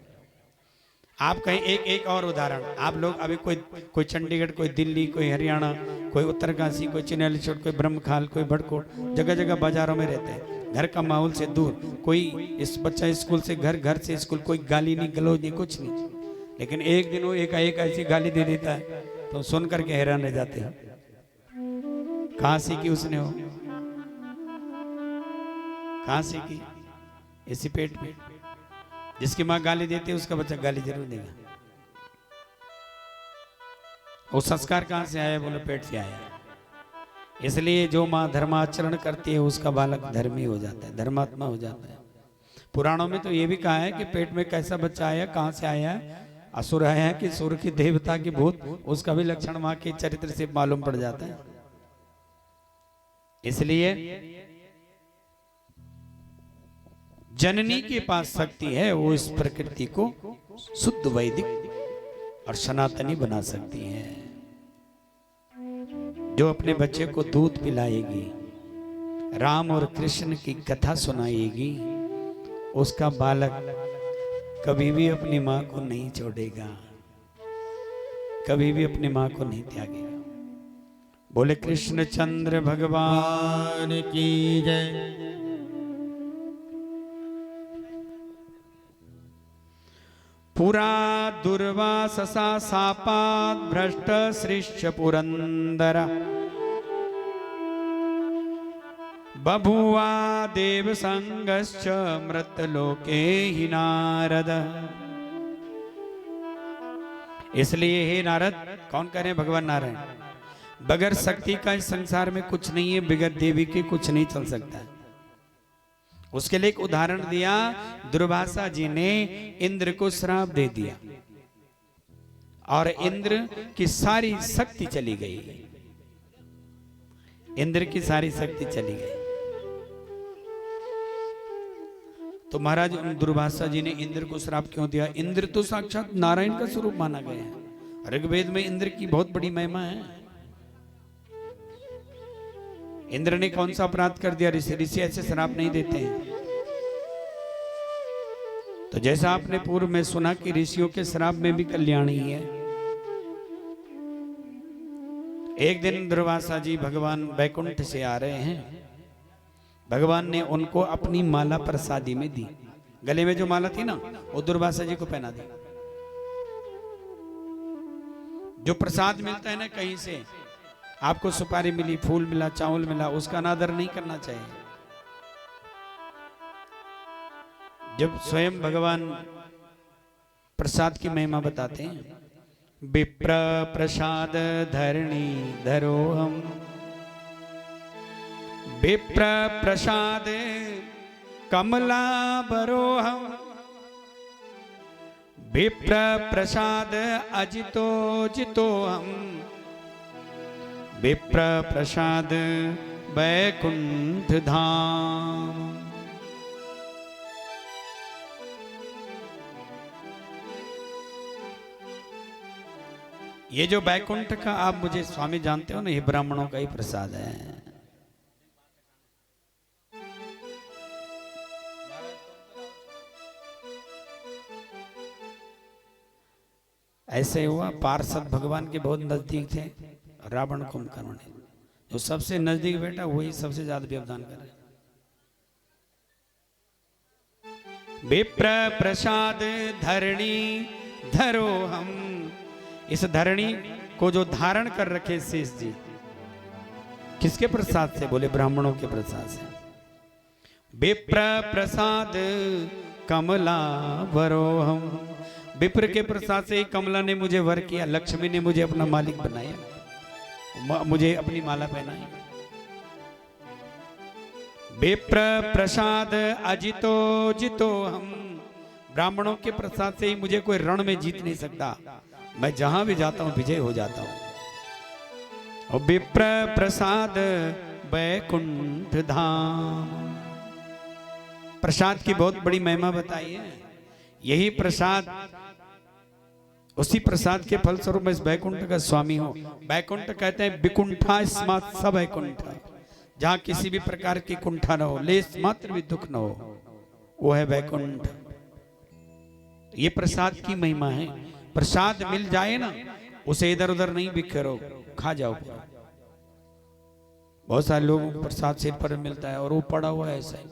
आप कहीं एक और उदाहरण, आप लोग अभी कोई चंडीगढ़, कोई दिल्ली, कोई हरियाणा, कोई उत्तरकाशी, कोई चिन्हलीचोट, कोई ब्रह्मखाल, कोई भड़कोट, जगह जगह बाजारों में रहते हैं, घर का माहौल से दूर, कोई इस बच्चा स्कूल से घर, घर से स्कूल, कोई गाली नहीं, गलौज नहीं, कुछ नहीं, लेकिन एक दिन वो एक ऐसी गाली दे देता है तो सुन करके हैरान रह जाते हैं। कहां सीखी उसने? हो कहां सीखी? इसी पेट में। जिसकी माँ गाली देती है उसका बच्चा गाली जरूर देगा। वो संस्कार कहां से आया? बोले पेट से आया। इसलिए जो माँ धर्माचरण करती है उसका बालक धर्मी हो जाता है, धर्मात्मा हो जाता है। पुराणों में तो ये भी कहा है कि पेट में कैसा बच्चा आया, कहां से आया है, असुर आया है कि सुर की देवता की भूत, उसका भी लक्षण मां के चरित्र से मालूम पड़ जाता है। इसलिए जननी के पास शक्ति है, वो इस प्रकृति को शुद्ध वैदिक और सनातनी बना सकती है। जो अपने बच्चे को दूध पिलाएगी, राम और कृष्ण की कथा सुनाएगी, उसका बालक कभी भी अपनी मां को नहीं छोड़ेगा, कभी भी अपनी मां को नहीं त्यागेगा। बोले कृष्णचंद्र भगवान की जय। पुरा दुर्वाससा सापाद भ्रष्ट श्रीश्च पुरंदर बभुवा देव संगश्च मृतलोके ही नारद। इसलिए हे नारद, कौन कह रहे हैं? भगवान नारायण। बगैर शक्ति का इस संसार में कुछ नहीं है, बगैर देवी के कुछ नहीं चल सकता। उसके लिए एक उदाहरण दिया, दुर्वासा जी ने इंद्र को श्राप दे दिया और इंद्र की सारी शक्ति चली गई, इंद्र की सारी शक्ति चली गई। तो महाराज दुर्वासा जी ने इंद्र को श्राप क्यों दिया? इंद्र तो साक्षात नारायण का स्वरूप माना गया है। ऋग्वेद में इंद्र की बहुत बड़ी महिमा है। इंद्र ने कौन सा अपराध कर दिया? ऋषि ऐसे श्राप नहीं देते हैं। तो जैसा आपने पूर्व में सुना कि ऋषियों के श्राप में भी कल्याण ही है। एक दिन दुर्वासा जी भगवान वैकुंठ से आ रहे हैं, भगवान ने उनको अपनी माला प्रसादी में दी। गले में जो माला थी ना, वो दुर्वासा जी को पहना दी। जो प्रसाद मिलता है ना कहीं से, आपको सुपारी मिली, फूल मिला, चावल मिला, उसका अनादर नहीं करना चाहिए। जब स्वयं भगवान प्रसाद की महिमा बताते हैं, विप्र प्रसाद धरणी धरो हम, विप्र प्रसाद कमला बरो हम, विप्र प्रसाद अजितो जितो हम, विप्र प्रसाद वैकुंठ धाम। ये जो वैकुंठ का आप मुझे स्वामी जानते हो ना, ये ब्राह्मणों का ही प्रसाद है। ऐसे हुआ, पार्षद भगवान के बहुत नजदीक थे, रावण कुंभकर्ण ने जो सबसे नजदीक बैठा वही सबसे ज्यादा व्यवधान कर रहा है। विप्र प्रसाद धरणी धरो हम, इस धरणी को जो धारण कर रखे शेष जी, किसके प्रसाद से? बोले ब्राह्मणों के प्रसाद से। विप्र प्रसाद कमला वरो हम, विप्र के प्रसाद से ही कमला ने मुझे वर किया, लक्ष्मी ने मुझे अपना मालिक बनाया, मुझे अपनी माला पहनाई। विप्र प्रसाद अजितो जितो हम, ब्राह्मणों के प्रसाद से ही मुझे कोई रण में जीत नहीं सकता, मैं जहां भी जाता हूं विजय हो जाता हूं। और विप्र प्रसाद बैकुंठ धाम, प्रसाद की बहुत बड़ी महिमा बताई है। यही प्रसाद, उसी प्रसाद के फलस्वरूप मैं इस बैकुंठ का स्वामी हूं। बैकुंठ कहते हैं विकुंठा स्मात् स बैकुंठ, जहां किसी भी प्रकार की कुंठा न हो, लेस मात्र भी दुख न हो, वो है बैकुंठ। ये प्रसाद की महिमा है। प्रसाद मिल जाए ना, उसे इधर उधर नहीं बिखेरो, खा जाओ। बहुत सारे लोगों को प्रसाद सिर पर मिलता है और वो पड़ा हुआ है ऐसा ही,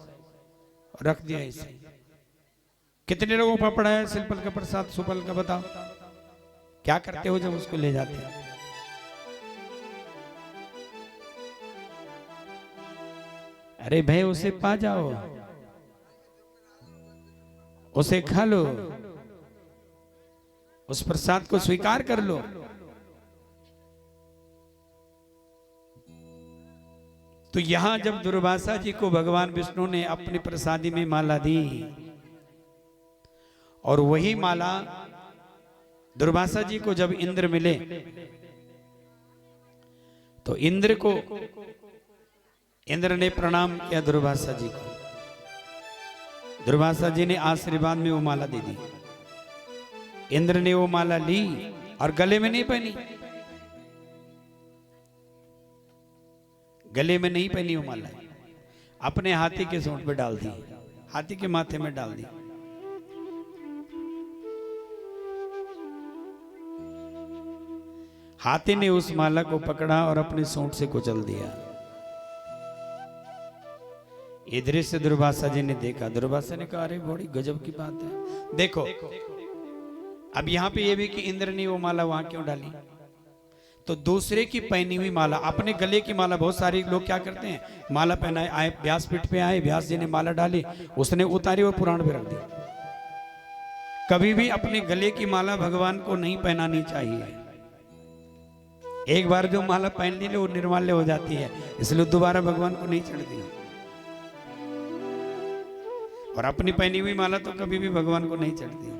रख दिया ऐसे। कितने लोगों पर पड़ा है सिलपल का प्रसाद, सुपल का? बताओ क्या करते हो जब उसको ले जाते हो? अरे भाई उसे पा जाओ, उसे खा लो, उस प्रसाद को स्वीकार कर लो। तो यहां जब दुर्वासा जी को भगवान विष्णु ने अपनी प्रसादी में माला दी, और वही माला दुर्वासा जी को जब इंद्र मिले, तो इंद्र ने प्रणाम किया दुर्वासा जी को। दुर्वासा जी ने आशीर्वाद में वो माला दे दी। इंद्र ने वो माला ली और गले में नहीं पहनी, गले में नहीं पहनी वो माला, अपने हाथी के सूंड पे डाल दी, हाथी के माथे में डाल दी। हाथी ने उस माला को पकड़ा और अपने सूंड से कुचल दिया। ये दृश्य दुर्वासा जी ने देखा। दुर्वासा ने कहा अरे बड़ी गजब की बात है। देखो अब यहाँ पे ये भी कि इंद्र ने वो माला वहां क्यों डाली? तो दूसरे की पहनी हुई माला, अपने गले की माला, बहुत सारे लोग क्या करते हैं, माला पहनाए आए, व्यासपीठ पे आए, व्यास जी ने माला डाली, उसने उतारी और पुराण पे रख दी। कभी भी अपने गले की माला भगवान को नहीं पहनानी चाहिए। एक बार जो माला पहन ली वो निर्माल्य हो जाती है, इसलिए दोबारा भगवान को नहीं चढ़ती। और अपनी पहनी हुई माला तो कभी भी भगवान को नहीं चढ़ती।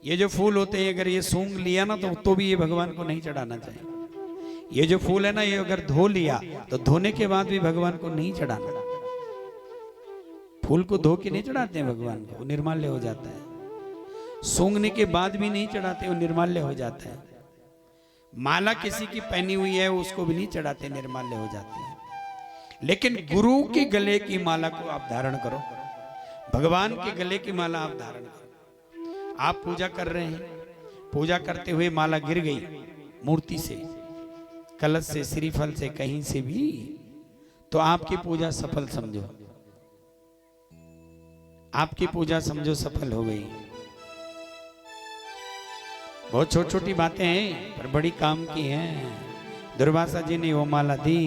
ये जो फूल होते हैं, अगर ये सूंघ लिया ना तो भी ये भगवान को नहीं चढ़ाना चाहिए। ये जो फूल है ना, ये अगर धो लिया तो धोने के बाद भी भगवान को नहीं चढ़ाना। फूल को धो के नहीं चढ़ाते हैं भगवान को, वो निर्माल्य हो जाता है। सूंघने के बाद भी नहीं चढ़ाते, वो निर्माल्य हो जाता है। माला किसी की पहनी हुई है उसको भी नहीं चढ़ाते, निर्माल्य हो जाते हैं। लेकिन गुरु के गले की माला को आप धारण करो, भगवान के गले की माला आप धारण करो। आप पूजा कर रहे हैं, पूजा करते हुए माला गिर गई मूर्ति से, कलश से, श्रीफल से, कहीं से भी, तो आपकी पूजा सफल समझो, आपकी पूजा समझो सफल हो गई। बहुत छोटी छोटी बातें हैं पर बड़ी काम की हैं। दुर्वासा जी ने वो माला दी,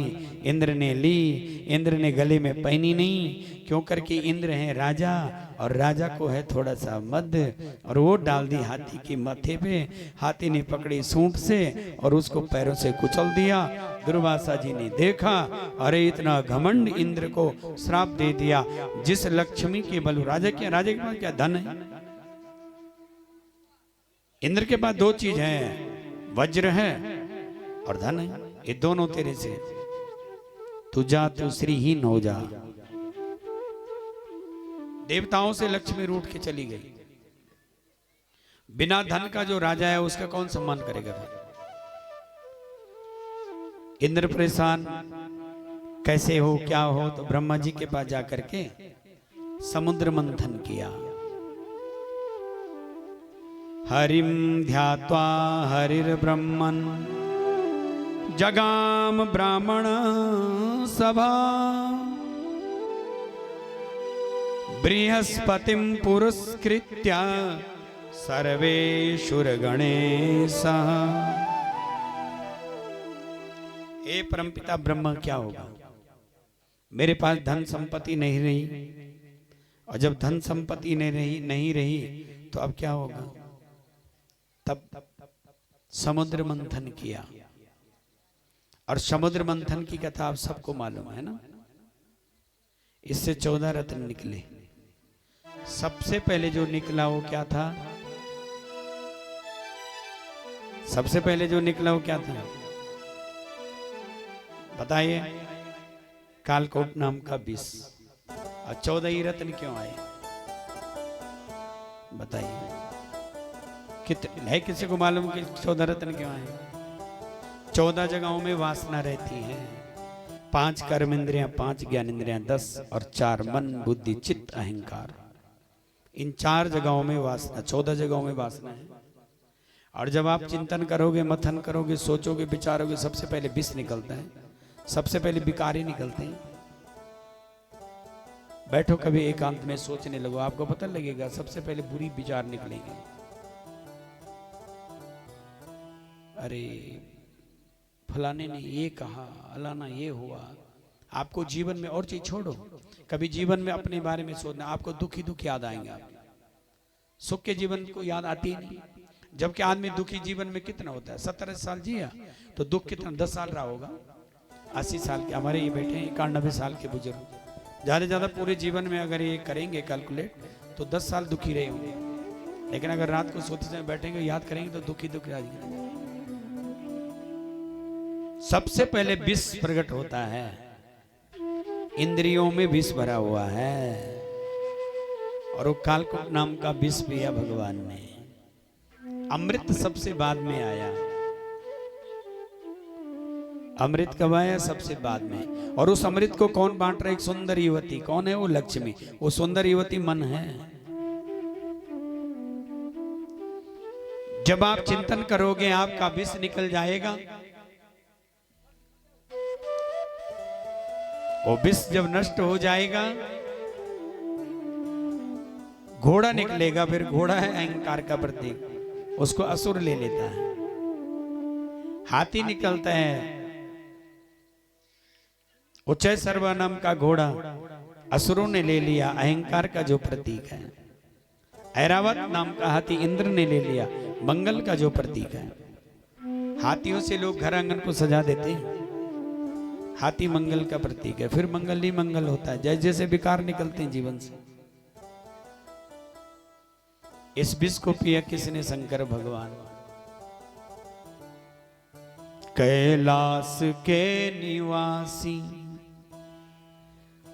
इंद्र ने ली, इंद्र ने गले में पहनी नहीं, क्यों करके इंद्र है राजा और राजा को है थोड़ा सा मद, और वो डाल दी हाथी के माथे पे। हाथी ने पकड़ी सूंड से और उसको पैरों से कुचल दिया। दुर्वासा जी ने देखा, अरे इतना घमंड इंद्र को श्राप दे दिया। जिस लक्ष्मी के बल, राजा के पास क्या धन है? इंद्र के पास दो चीज है, वज्र है और धन है। ये दोनों तेरे से, तू जा, तू श्रीहीन हो जा। देवताओं से लक्ष्मी रूठ के चली गई। बिना धन का जो राजा है उसका कौन सम्मान करेगा? इंद्र परेशान, कैसे हो, क्या हो? तो ब्रह्मा जी के पास जाकर के समुद्र मंथन किया। हरिम ध्यात्वा हरिर्ब्रह्मन् जगाम ब्राह्मण सभा बृहस्पतिं पुरस्कृत्य सर्वेशुर गणेशः। हे परमपिता ब्रह्म, क्या होगा? मेरे पास धन संपत्ति नहीं रही, और जब धन संपत्ति नहीं रही तो अब क्या होगा? तब समुद्र मंथन किया, और समुद्र मंथन की कथा आप सबको मालूम है ना। इससे 14 रत्न निकले। सबसे पहले जो निकला वो क्या था? सबसे पहले जो निकला वो क्या था बताइए? कालकोट नाम का विष। और 14 ही रत्न क्यों आए बताइए? कितने है? किसी को मालूम कि 14 रत्न क्यों आए? 14 जगहों में वासना रहती है। 5 कर्म इंद्रियां, 5 ज्ञान इंद्रियां, 10 और 4 मन बुद्धि चित्त अहंकार। इन 4 जगहों में वासना, 14 जगहों में वासना है। और जब आप चिंतन करोगे, मथन करोगे, सोचोगे, विचारोगे, सबसे पहले विष निकलता है, सबसे पहले विकार ही निकलते हैं। बैठो कभी एकांत में, सोचने लगो, आपको पता लगेगा सबसे पहले बुरी विचार निकलेंगे। अरे फलाने ने ये कहा, अलाना ये हुआ। आपको जीवन में और चीज छोड़ो, कभी जीवन में अपने बारे में सोचना, आपको दुखी दुख याद आएंगे। आपको सुख के जीवन को याद आती ही नहीं। जबकि आदमी दुखी जीवन में कितना होता है? 17 साल जिया तो दुख कितना 10 साल रहा होगा। 80 साल के हमारे ये बैठे हैं, 91 साल के बुजुर्ग, ज़्यादा ज़्यादा पूरे जीवन में अगर ये करेंगे कैलकुलेट तो 10 साल दुखी रहे होंगे। लेकिन अगर रात को सोते समय बैठेंगे, याद करेंगे तो दुखी दुख याद। सबसे पहले विष प्रकट होता है, इंद्रियों में विष भरा हुआ है, और वो कालकूट नाम का विष पिया भगवान ने। अमृत सबसे बाद में आया। अमृत कब आया? सबसे बाद में। और उस अमृत को कौन बांट रहा है? एक सुंदर युवती। कौन है वो? लक्ष्मी। वो सुंदर युवती मन है। जब आप चिंतन करोगे आपका विष निकल जाएगा। वो विष जब नष्ट हो जाएगा, घोड़ा निकलेगा। फिर घोड़ा है अहंकार का प्रतीक, उसको असुर ले लेता है। हाथी निकलता है, उच्चय सर्वा नाम का घोड़ा असुरों ने ले लिया, अहंकार का जो प्रतीक है। ऐरावत नाम का हाथी इंद्र ने ले लिया, मंगल का जो प्रतीक है। हाथियों से लोग घर आंगन को सजा देते हैं, हाथी मंगल का प्रतीक है। फिर मंगल ही मंगल होता है, जैसे जैसे विकार निकलते हैं जीवन से। इस विष को पिया किसने? शंकर भगवान। कैलाश के निवासी,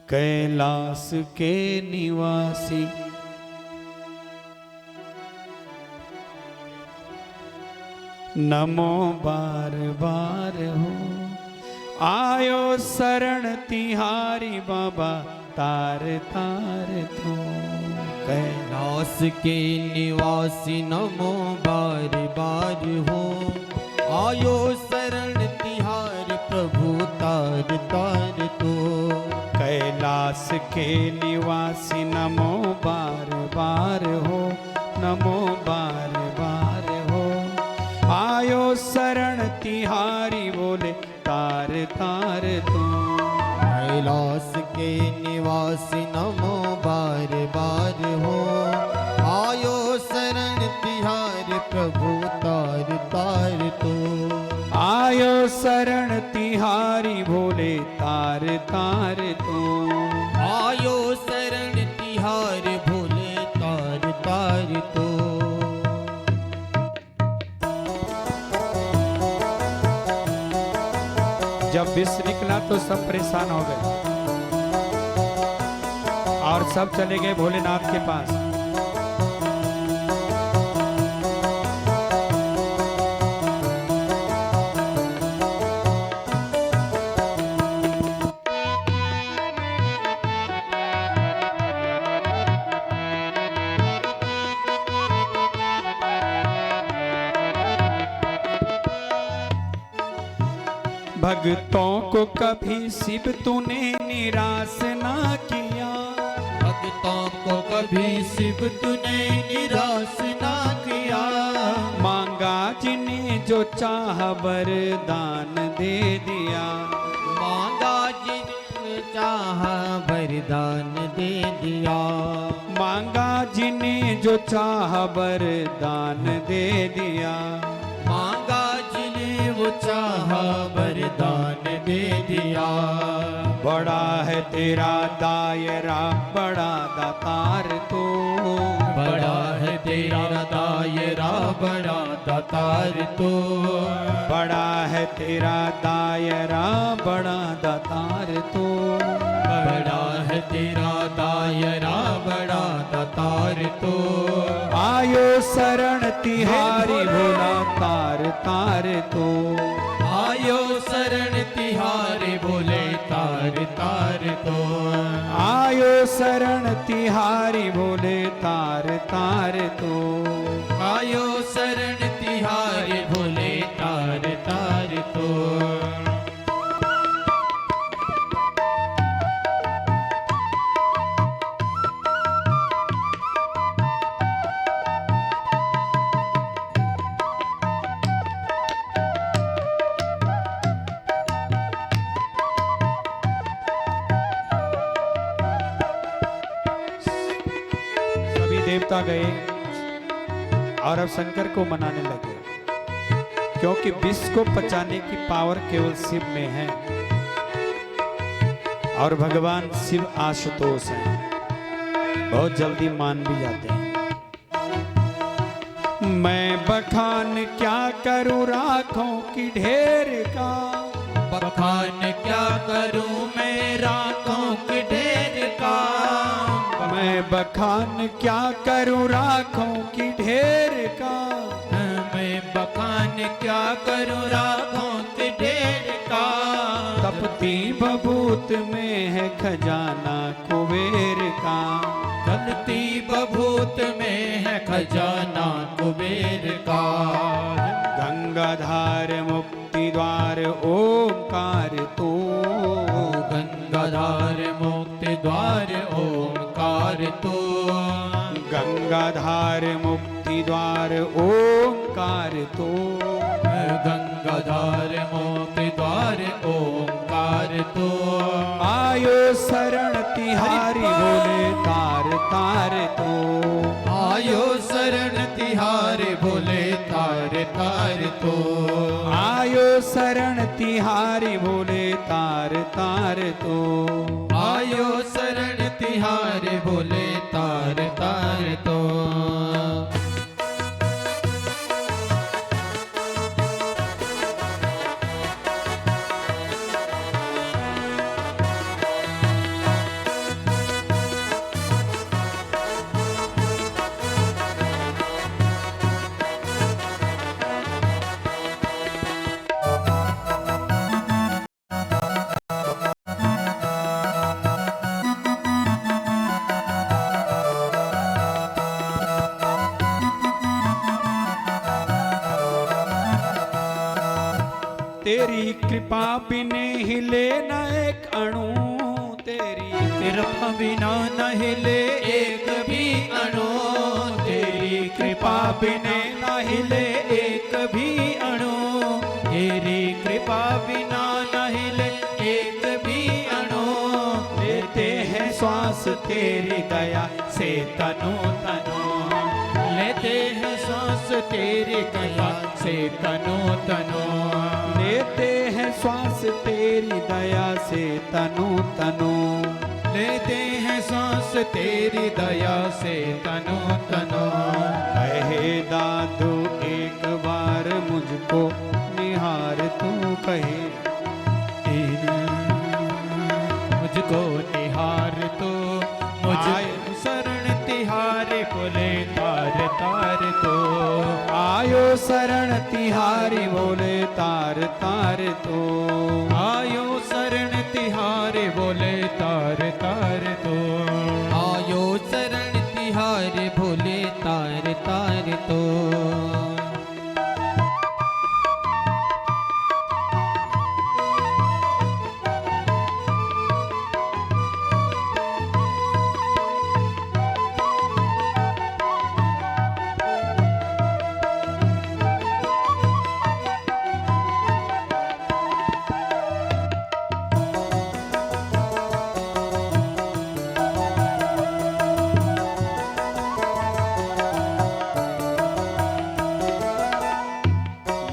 कैलाश के निवासी, नमो बार बार हो, आयो शरण तिहारी बाबा, तार तार तो। कैलाश के निवासी नमो बार बार हो, आयो शरण तिहार प्रभु, तार तार तो। कैलाश के निवासी नमो बार बार हो, नमो बार बार हो, आयो शरण तिहारी बोले, तार तार तो। कैलाश के निवासी नमो बार बार हो, आयो शरण तिहार प्रभु, तार तार तो। आयो शरण तिहारी भोले, तार तार तो। आयो शरण तिहार भोले, तार तार तो। जब विष निकला तो सब परेशान हो गए और सब चले गए भोलेनाथ के पास। भक्तों को कभी शिव तूने निराश ना किया। भक्तों को कभी शिव तूने निराश ना किया। मांगा जिन्हें जो चाह वरदान दे दिया। मांगा जिन्हें चाह वरदान दे दिया। मांगा जिन्हें जो चाह वरदान दे दिया। मांगा जिन्हें वो चाह वरदान दे दिया। बड़ा है तेरा दायरा बड़ा दातार तो। बड़ा है तेरा दायरा बड़ा दातार तो। बड़ा है तेरा दायरा बड़ा दातार तो। बड़ा है तेरा दायरा बड़ा दातार तो। आयो शरण तिहारी भोला तार तार तो। आयो शरण तिहारे बोले तार तार तो। आयो शरण तिहारी भोले तार तार तो। आयो शरण तिहारे बोले तार तार तो। देवता गए और अब शंकर को मनाने लगे, क्योंकि विष को पचाने की पावर केवल शिव में है और भगवान शिव आशुतोष हैं, बहुत जल्दी मान भी जाते हैं। मैं बखान क्या करूं राखों की ढेर का। बखान क्या करूं मैं राखों के ढेर का। मैं बखान क्या करूं राखों की ढेर का। मैं बखान क्या करूं राखों के ढेर का। तपती बबूत में है खजाना कुबेर का। तपती बबूत में है खजाना कुबेर का। गंगाधार मुक्ति द्वार ओंकार तो। गंगाधार मुक्ति द्वार ओंकार तो। गंगाधार मुक्ति द्वार ओंकार तो। गंगाधार मुक्ति द्वार ओंकार तो। आयो शरण तिहारी बोले तार तार तो। आयो शरण तिहारे बोले तार तार तो। आयो शरण तिहारी बोले तार तार तो। आयो शरण तिहारे बोले तार तार तो। तेरी कृपा बिने हिले न एक अणु। तेरी कृपा बिना न हिले एक भी अणु। तेरी कृपा बिना न हिले एक भी अणु। तेरी कृपा बिना न हिले एक भी अणु। लेते हैं श्वास तेरी दया से तनु तनु। लेते हैं सांस तेरी दया से तनु तनु। लेते हैं श्वास तेरी दया से तनु तनु। लेते हैं सांस तेरी दया से तनु तनु। कहे दादू एक बार मुझको निहार तू कहे। मुझको निहार तो मुझको शरण तिहारे बोले तार तार तो। आयो शरण तिहारी बोले तार तार तो। आयो शरण तिहारे बोले तार तार तो। आयो शरण तिहारे बोले तार तार तो।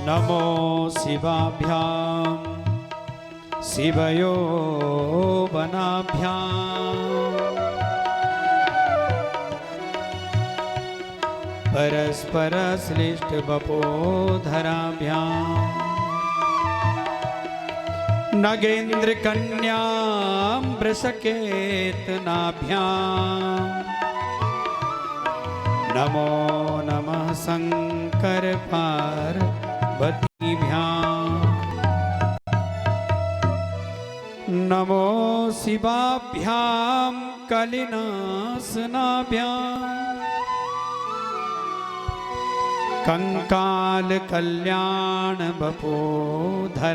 नमो शिवाभ्यां शिवयो वनाभ्यां परस्पर श्लिष्ट बपोधराभ्यां नगेन्द्र कन्यां वृषकेतनाभ्यां नमो नमः शंकर पार्वतीभ्यां नमो शिवाभ्यां कलिनाशनाभ्यां कंकाल कल्याण बपोधराभ्यां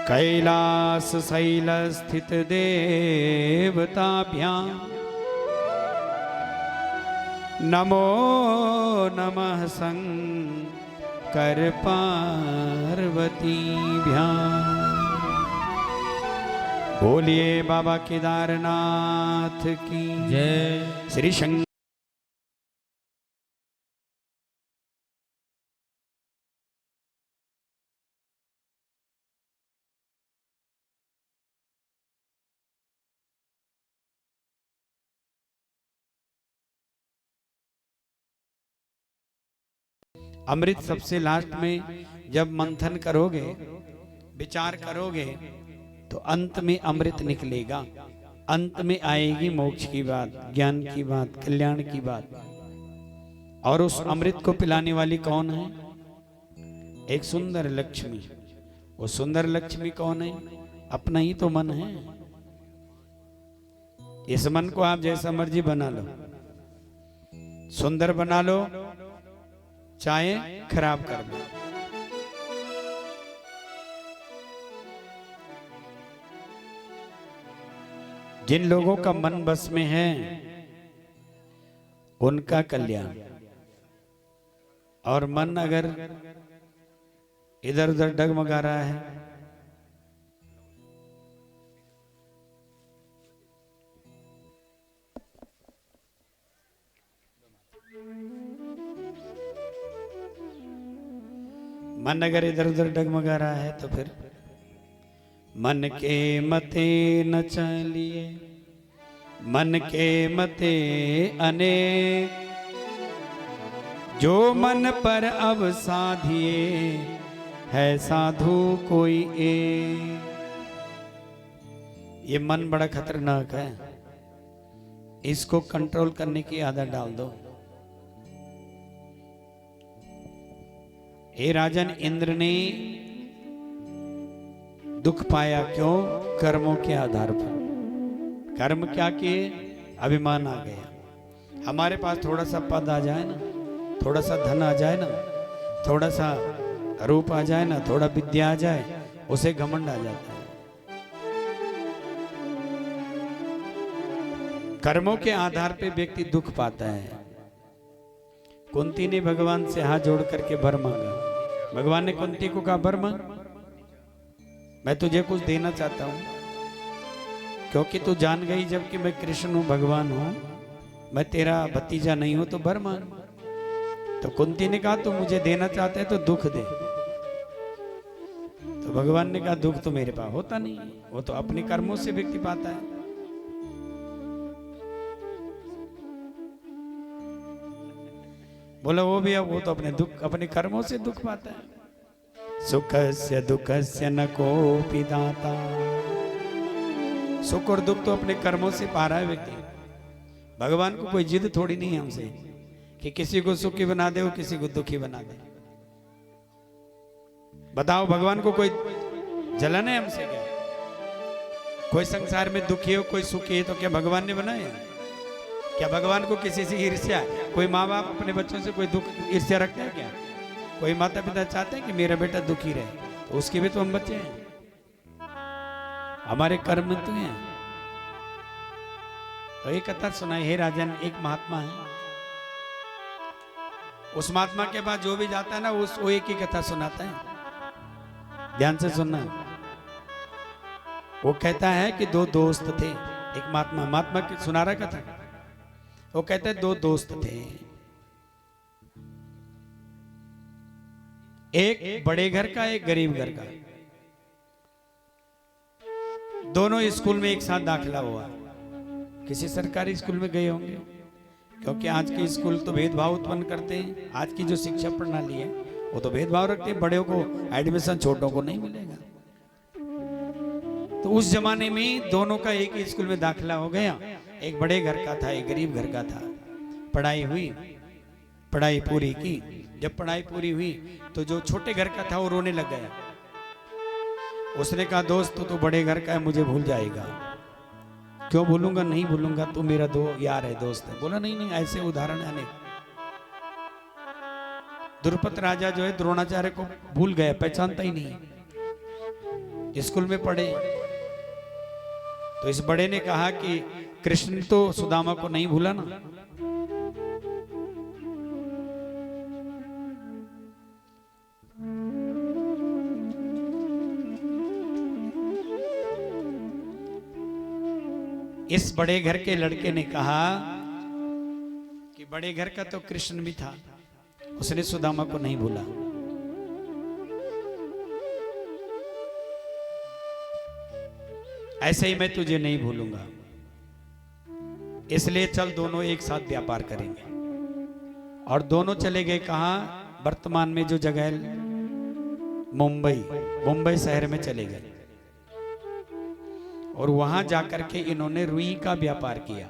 कैलास शैल स्थित देवताभ्यां नमो नमः शंकर पार्वतीभ्यां बोलिए बाबा केदारनाथ की जय। श्री शंकर अमृत सबसे लास्ट में जब मंथन करोगे, विचार करोगे, तो अंत में अमृत निकलेगा। अंत में आएगी मोक्ष की बात, ज्ञान की बात, कल्याण की बात। और उस अमृत को पिलाने वाली कौन है? एक सुंदर लक्ष्मी। वो सुंदर लक्ष्मी कौन है? अपना ही तो मन है। इस मन को आप जैसा मर्जी बना लो, सुंदर बना लो, चाहे खराब कर दो। जिन लोगों का मन बस में है उनका कल्याण, और मन अगर इधर उधर डगमगा रहा है, मन अगर इधर उधर डगमगा रहा है, तो फिर मन के मते न चलिए, मन के मते अनेक, जो मन पर अब साधिए है साधु कोई एक। ये मन बड़ा खतरनाक है, इसको कंट्रोल करने की आदत डाल दो। हे राजन, इंद्र ने दुख पाया क्यों? कर्मों के आधार पर। कर्म क्या किए? अभिमान आ गया। हमारे पास थोड़ा सा पद आ जाए ना, थोड़ा सा धन आ जाए ना, थोड़ा सा रूप आ जाए ना, थोड़ा विद्या आ जाए, उसे घमंड आ जाता है। कर्मों के आधार पे व्यक्ति दुख पाता है। कुंती ने भगवान से हाथ जोड़ करके वर मांगा। भगवान ने कुंती को कहा, वर मांग, मैं तुझे कुछ देना चाहता हूं, क्योंकि तू जान गई जब कि मैं कृष्ण हूं, भगवान हूं, मैं तेरा भतीजा नहीं हूं, तो वर मांग। तो कुंती ने कहा, तू मुझे देना चाहते है तो दुख दे। तो भगवान ने कहा, दुख तो मेरे पास होता नहीं, वो तो अपने कर्मों से व्यक्ति पाता है। बोला, वो भी, अब वो तो अपने कर्मों से दुख पाता है। सुखस्य दुखस्य न कोपि दाता। सुख और दुख तो अपने कर्मों से पा रहा है व्यक्ति। भगवान को कोई जिद थोड़ी नहीं है हमसे कि किसी को सुखी बना दे और किसी को दुखी बना दे। बताओ, भगवान को कोई जलन है हमसे क्या? कोई संसार में दुखी हो, कोई सुखी है, तो क्या भगवान ने बनाया? क्या भगवान को किसी से ईर्ष्या? कोई माँ बाप अपने बच्चों से कोई दुख ईर्ष्या रखते हैं क्या? कोई माता पिता चाहते हैं कि मेरा बेटा दुखी रहे? तो उसके भी तो हम बच्चे हैं, हमारे कर्म तो हैं। तो एक कथा सुनाई। हे राजन, एक महात्मा है, उस महात्मा के पास जो भी जाता है ना, वो एक ही कथा सुनाता है। ध्यान से सुनना। वो कहता है कि दो दोस्त थे। एक महात्मा की सुना रहा कथा। वो कहते हैं, दो दोस्त थे, एक बड़े घर का, एक गरीब घर का, दोनों स्कूल में एक साथ दाखिला हुआ। किसी सरकारी स्कूल में गए होंगे, क्योंकि आज के स्कूल तो भेदभाव उत्पन्न करते हैं। आज की जो शिक्षा प्रणाली है वो तो भेदभाव रखते हैं, बड़ों को एडमिशन छोटों को नहीं मिलेगा। तो उस जमाने में दोनों का एक ही स्कूल में दाखिला हो गया। एक बड़े घर का था, एक गरीब घर का था। पढ़ाई हुई, पढ़ाई पूरी की। जब पढ़ाई पूरी हुई तो जो छोटे घर का था वो रोने लग गया। उसने कहा, दोस्त तो बड़े घर का है, मुझे भूल जाएगा। क्यों भूलूंगा? नहीं भूलूंगा, तू मेरा यार है, दोस्त है। बोला, नहीं नहीं, ऐसे उदाहरण अनेक। द्रुपद राजा जो है द्रोणाचार्य को भूल गया, पहचानता ही नहीं। स्कूल में पढ़े तो इस बड़े ने कहा कि कृष्ण तो सुदामा को नहीं भूला ना। इस बड़े घर के लड़के ने कहा कि बड़े घर का तो कृष्ण भी था, उसने सुदामा को नहीं भूला। ऐसे ही मैं तुझे नहीं भूलूंगा, इसलिए चल दोनों एक साथ व्यापार करेंगे। और दोनों चले गए कहां? वर्तमान में जो जगह है मुंबई शहर में चले गए। और वहां जाकर के इन्होंने रुई का व्यापार किया।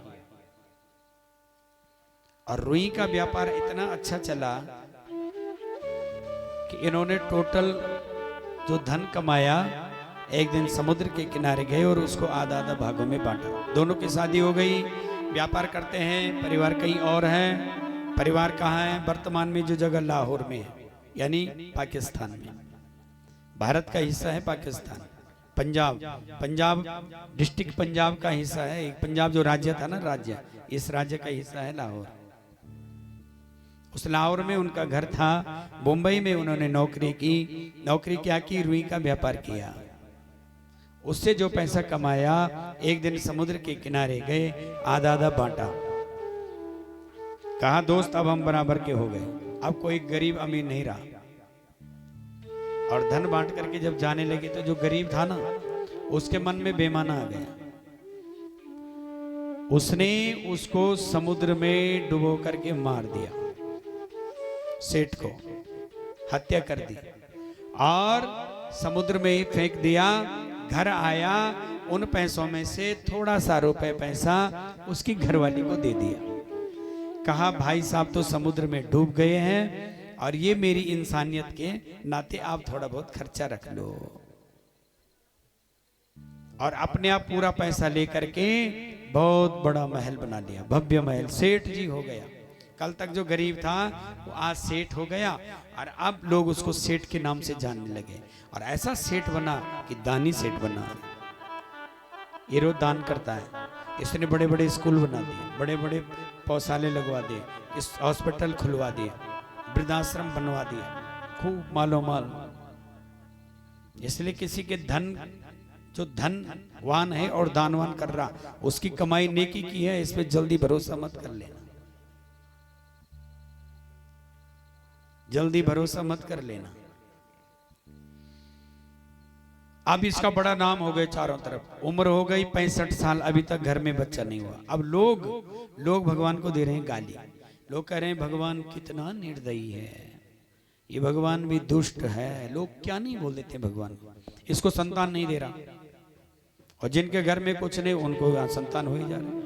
और रुई का व्यापार इतना अच्छा चला कि इन्होंने टोटल जो धन कमाया, एक दिन समुद्र के किनारे गए और उसको आधा आधा भागों में बांटा। दोनों की शादी हो गई, व्यापार करते हैं, परिवार कहीं और है। परिवार कहाँ है? वर्तमान में जो जगह लाहौर में है, यानी पाकिस्तान में। भारत का हिस्सा है पाकिस्तान। पंजाब डिस्ट्रिक्ट पंजाब का हिस्सा है। एक पंजाब जो राज्य था ना, राज्य, इस राज्य का हिस्सा है लाहौर। उस लाहौर में उनका घर था। मुंबई में उन्होंने नौकरी की। नौकरी क्या की? रुई का व्यापार किया। उससे जो पैसा कमाया, एक दिन समुद्र के किनारे गए, आधा आधा बांटा। कहा, दोस्त अब हम बराबर के हो गए, अब कोई गरीब अमीर नहीं रहा। और धन बांट करके जब जाने लगे तो जो गरीब था ना, उसके मन में बेईमाना आ गया। उसने उसको समुद्र में डुबो करके मार दिया, सेठ को हत्या कर दी और समुद्र में ही फेंक दिया। घर आया, उन पैसों में से थोड़ा सा रुपए पैसा उसकी घरवाली को दे दिया। कहा, भाई साहब तो समुद्र में डूब गए हैं और ये मेरी इंसानियत के नाते आप थोड़ा बहुत खर्चा रख लो। और अपने आप पूरा पैसा लेकर के बहुत बड़ा महल बना लिया, भव्य महल। सेठ जी हो गया। कल तक जो गरीब था वो आज सेठ हो गया। और अब लोग उसको सेठ के नाम से जानने लगे। और ऐसा सेठ बना कि दानी सेठ बना। ये रोज दान करता है। इसने बड़े बड़े स्कूल बना दिए, बड़े बड़े पौधाशाले लगवा दिए, इस हॉस्पिटल खुलवा दिए, वृद्धाश्रम बनवा दिए, खूब मालो माल। इसलिए किसी के धन, जो धनवान है और दानवान कर रहा, उसकी कमाई नेकी की है, इस पे जल्दी भरोसा मत कर लेना, जल्दी भरोसा मत कर लेना। अब इसका बड़ा नाम हो गया चारों तरफ। उम्र हो गई 65 साल, अभी तक घर में बच्चा नहीं हुआ। अब लोग भगवान को दे रहे हैं गाली। लोग कह रहे हैं भगवान कितना निर्दयी है, ये भगवान भी दुष्ट है। लोग क्या नहीं बोल देते भगवान को। इसको संतान नहीं दे रहा, और जिनके घर में कुछ नहीं उनको संतान हो ही जा रहे।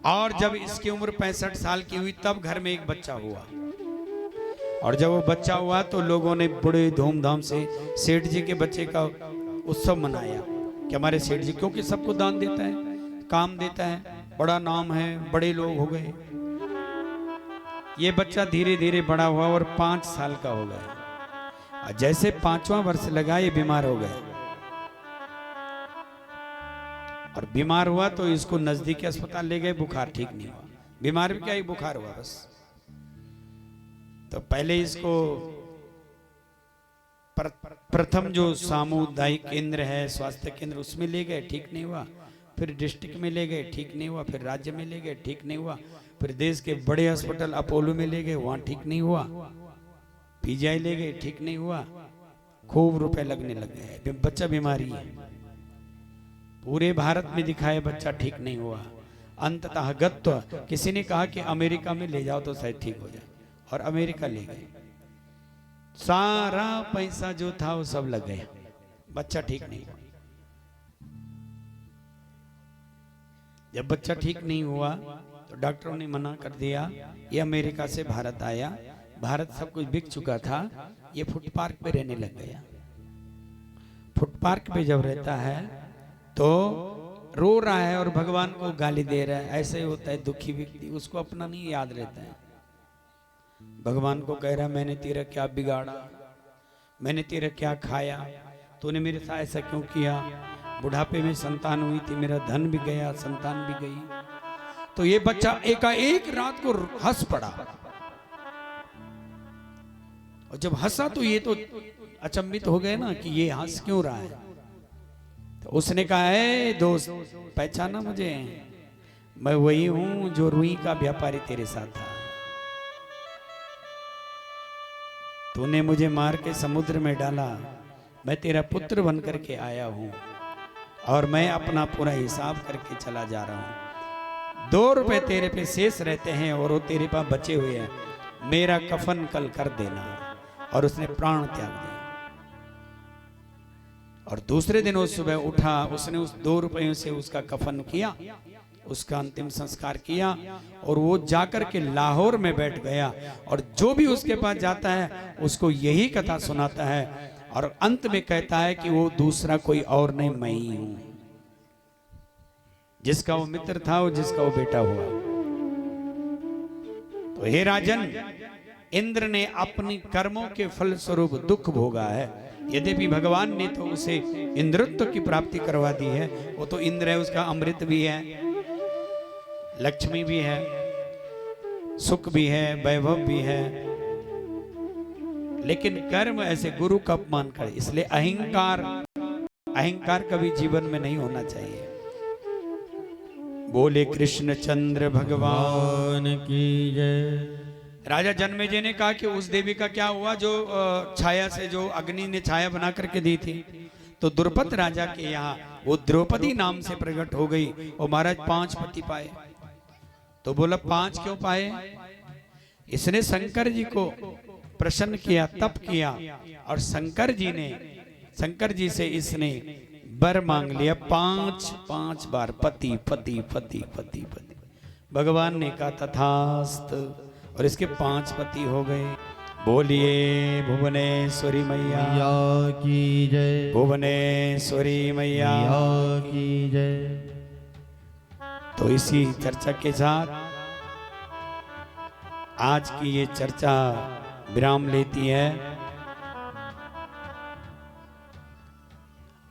और जब इसकी उम्र 65 साल की हुई तब घर में एक बच्चा हुआ। और जब वो बच्चा हुआ तो लोगों ने बड़े धूमधाम से सेठ जी के बच्चे का उत्सव मनाया कि हमारे सेठ जी, क्योंकि सबको दान देता है, काम देता है, बड़ा नाम है, बड़े लोग हो गए। ये बच्चा धीरे धीरे बड़ा हुआ और 5 साल का हो गया। जैसे 5वां वर्ष लगा ये बीमार हो गया। और बीमार हुआ तो इसको नजदीकी अस्पताल ले गए, बुखार ठीक नहीं हुआ। बीमार भी क्या, ही बुखार हुआ बस। तो पहले इसको प्रथम जो सामुदायिक केंद्र है, स्वास्थ्य केंद्र, उसमें ले गए, ठीक नहीं हुआ। फिर डिस्ट्रिक्ट में ले गए, ठीक नहीं हुआ, फिर राज्य में ले गए, ठीक नहीं हुआ, फिर देश के बड़े अस्पताल अपोलो में ले गए, वहां ठीक नहीं हुआ, पीजीआई ले गए, ठीक नहीं हुआ, खूब रुपए लगने लग गए, बच्चा बीमारी है, पूरे भारत में दिखाए, बच्चा ठीक नहीं हुआ, अंततः गत्व किसी ने कहा कि अमेरिका में ले जाओ तो शायद ठीक हो जाए, और अमेरिका ले गए, सारा पैसा जो था वो सब लग गया, बच्चा ठीक नहीं हुआ। जब बच्चा ठीक नहीं हुआ तो डॉक्टरों ने मना कर दिया, ये अमेरिका से भारत आया, भारत सब कुछ बिक चुका था, ये फुटपाथ पे रहने लग गया। फुटपाथ पे जब रहता है तो रो रहा है और भगवान को गाली दे रहा है, ऐसे होता है दुखी व्यक्ति, उसको अपना नहीं याद रहता है। भगवान को कह रहा, मैंने तेरा क्या बिगाड़ा, मैंने तेरा क्या खाया, तूने मेरे साथ ऐसा क्यों किया, बुढ़ापे में संतान हुई थी, मेरा धन भी गया, संतान भी गई। तो ये बच्चा एकाएक रात को हंस पड़ा, और जब हंसा तो ये तो अचंभित हो गए ना कि ये हंस क्यों रहा है। तो उसने कहा, है दोस्त, पहचाना मुझे, मैं वही हूं जो रुई का व्यापारी तेरे साथ था, तूने मुझे मार के समुद्र में डाला, मैं तेरा पुत्र बनकर के आया हूं, और मैं अपना पूरा हिसाब करके चला जा रहा हूं। 2 रुपए तेरे पे शेष रहते हैं और वो तेरे पास बचे हुए हैं, मेरा कफन कल कर देना। और उसने प्राण त्याग दिया। और दूसरे दिन उस सुबह उठा, उसने उस 2 रुपयों से उसका कफन किया, उसका अंतिम संस्कार किया, और वो जाकर के लाहौर में बैठ गया, और जो भी उसके पास जाता है उसको यही कथा सुनाता है, और अंत में कहता है कि वो दूसरा कोई और नहीं, मैं ही हूं, जिसका वो मित्र था, वो जिसका वो बेटा हुआ। तो हे राजन, इंद्र ने अपनी कर्मों के फल स्वरूप दुख भोगा है, यद्यपि भगवान ने तो उसे इंद्रत्व की प्राप्ति करवा दी है, वो तो इंद्र है, उसका अमृत भी है, लक्ष्मी भी है, सुख भी है, वैभव भी है, लेकिन कर्म ऐसे गुरु का अपमान करे, इसलिए अहंकार कभी जीवन में नहीं होना चाहिए। बोले कृष्ण चंद्र भगवान की जय। राजा जन्मेजय ने कहा कि उस देवी का क्या हुआ जो छाया से, जो अग्नि ने छाया बना करके दी थी, तो द्रुपद राजा के यहाँ वो द्रौपदी नाम से प्रकट हो गई, और महाराज 5 पति पाए। तो बोला 5 क्यों पाए? इसने शंकर जी को प्रसन्न किया, तप किया, और शंकर जी से इसने वर मांग लिया 5 बार, पति पति पति पति पति। भगवान ने कहा तथास्तु, और इसके 5 पति हो गए। बोलिए भुवनेश्वरी मैया की जय, भुवनेश्वरी मैया की जय। तो इसी चर्चा के साथ आज की ये चर्चा विराम लेती है।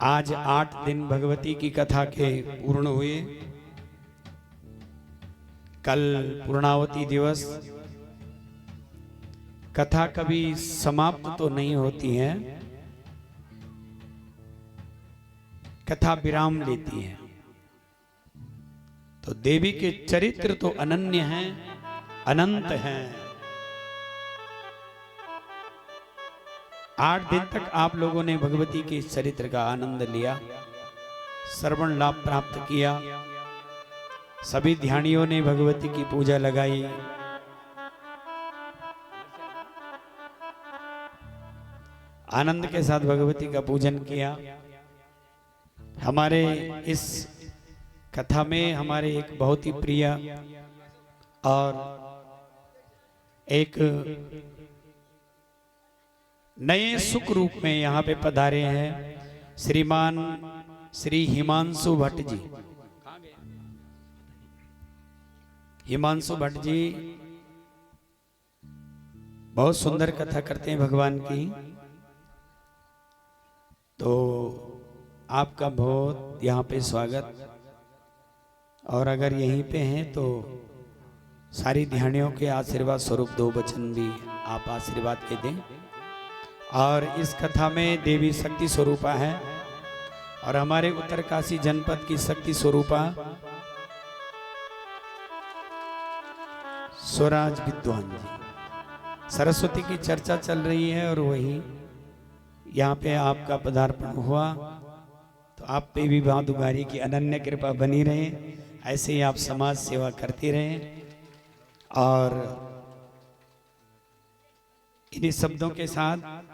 आज 8 दिन भगवती की कथा के पूर्ण हुए। कल पूर्णावती दिवस। कथा कभी समाप्त तो नहीं होती है, कथा विराम लेती है। तो देवी के चरित्र तो अनन्य हैं, अनंत हैं। 8 दिन तक आप लोगों ने भगवती के इस चरित्र का आनंद लिया, श्रवण लाभ प्राप्त किया। सभी ध्यानियों ने भगवती की पूजा लगाई। आनंद के साथ भगवती का पूजन किया। हमारे इस कथा में हमारे एक बहुत ही प्रिय और एक नए सुख रूप में यहाँ पे पधारे हैं श्रीमान श्री हिमांशु भट्ट जी। हिमांशु भट्ट जी बहुत सुंदर कथा करते हैं भगवान की। तो आपका बहुत यहाँ पे स्वागत। और अगर यहीं पे हैं तो सारी ध्यानियों के आशीर्वाद स्वरूप 2 वचन भी आप आशीर्वाद के दें। और इस कथा में देवी शक्ति स्वरूपा है। और हमारे उत्तरकाशी जनपद की शक्ति स्वरूपा स्वराज विद्वान जी। सरस्वती की चर्चा चल रही है और वही यहाँ पे आपका पदार्पण हुआ, तो आप पे भी भादुगारी की अनन्य कृपा बनी रहे, ऐसे ही आप समाज सेवा करते रहें। और इन्हीं शब्दों के साथ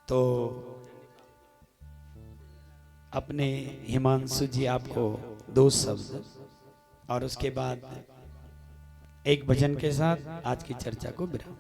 तो अपने हिमांशु जी आपको 2 शब्द और उसके बाद एक भजन के साथ आज की चर्चा को विराम।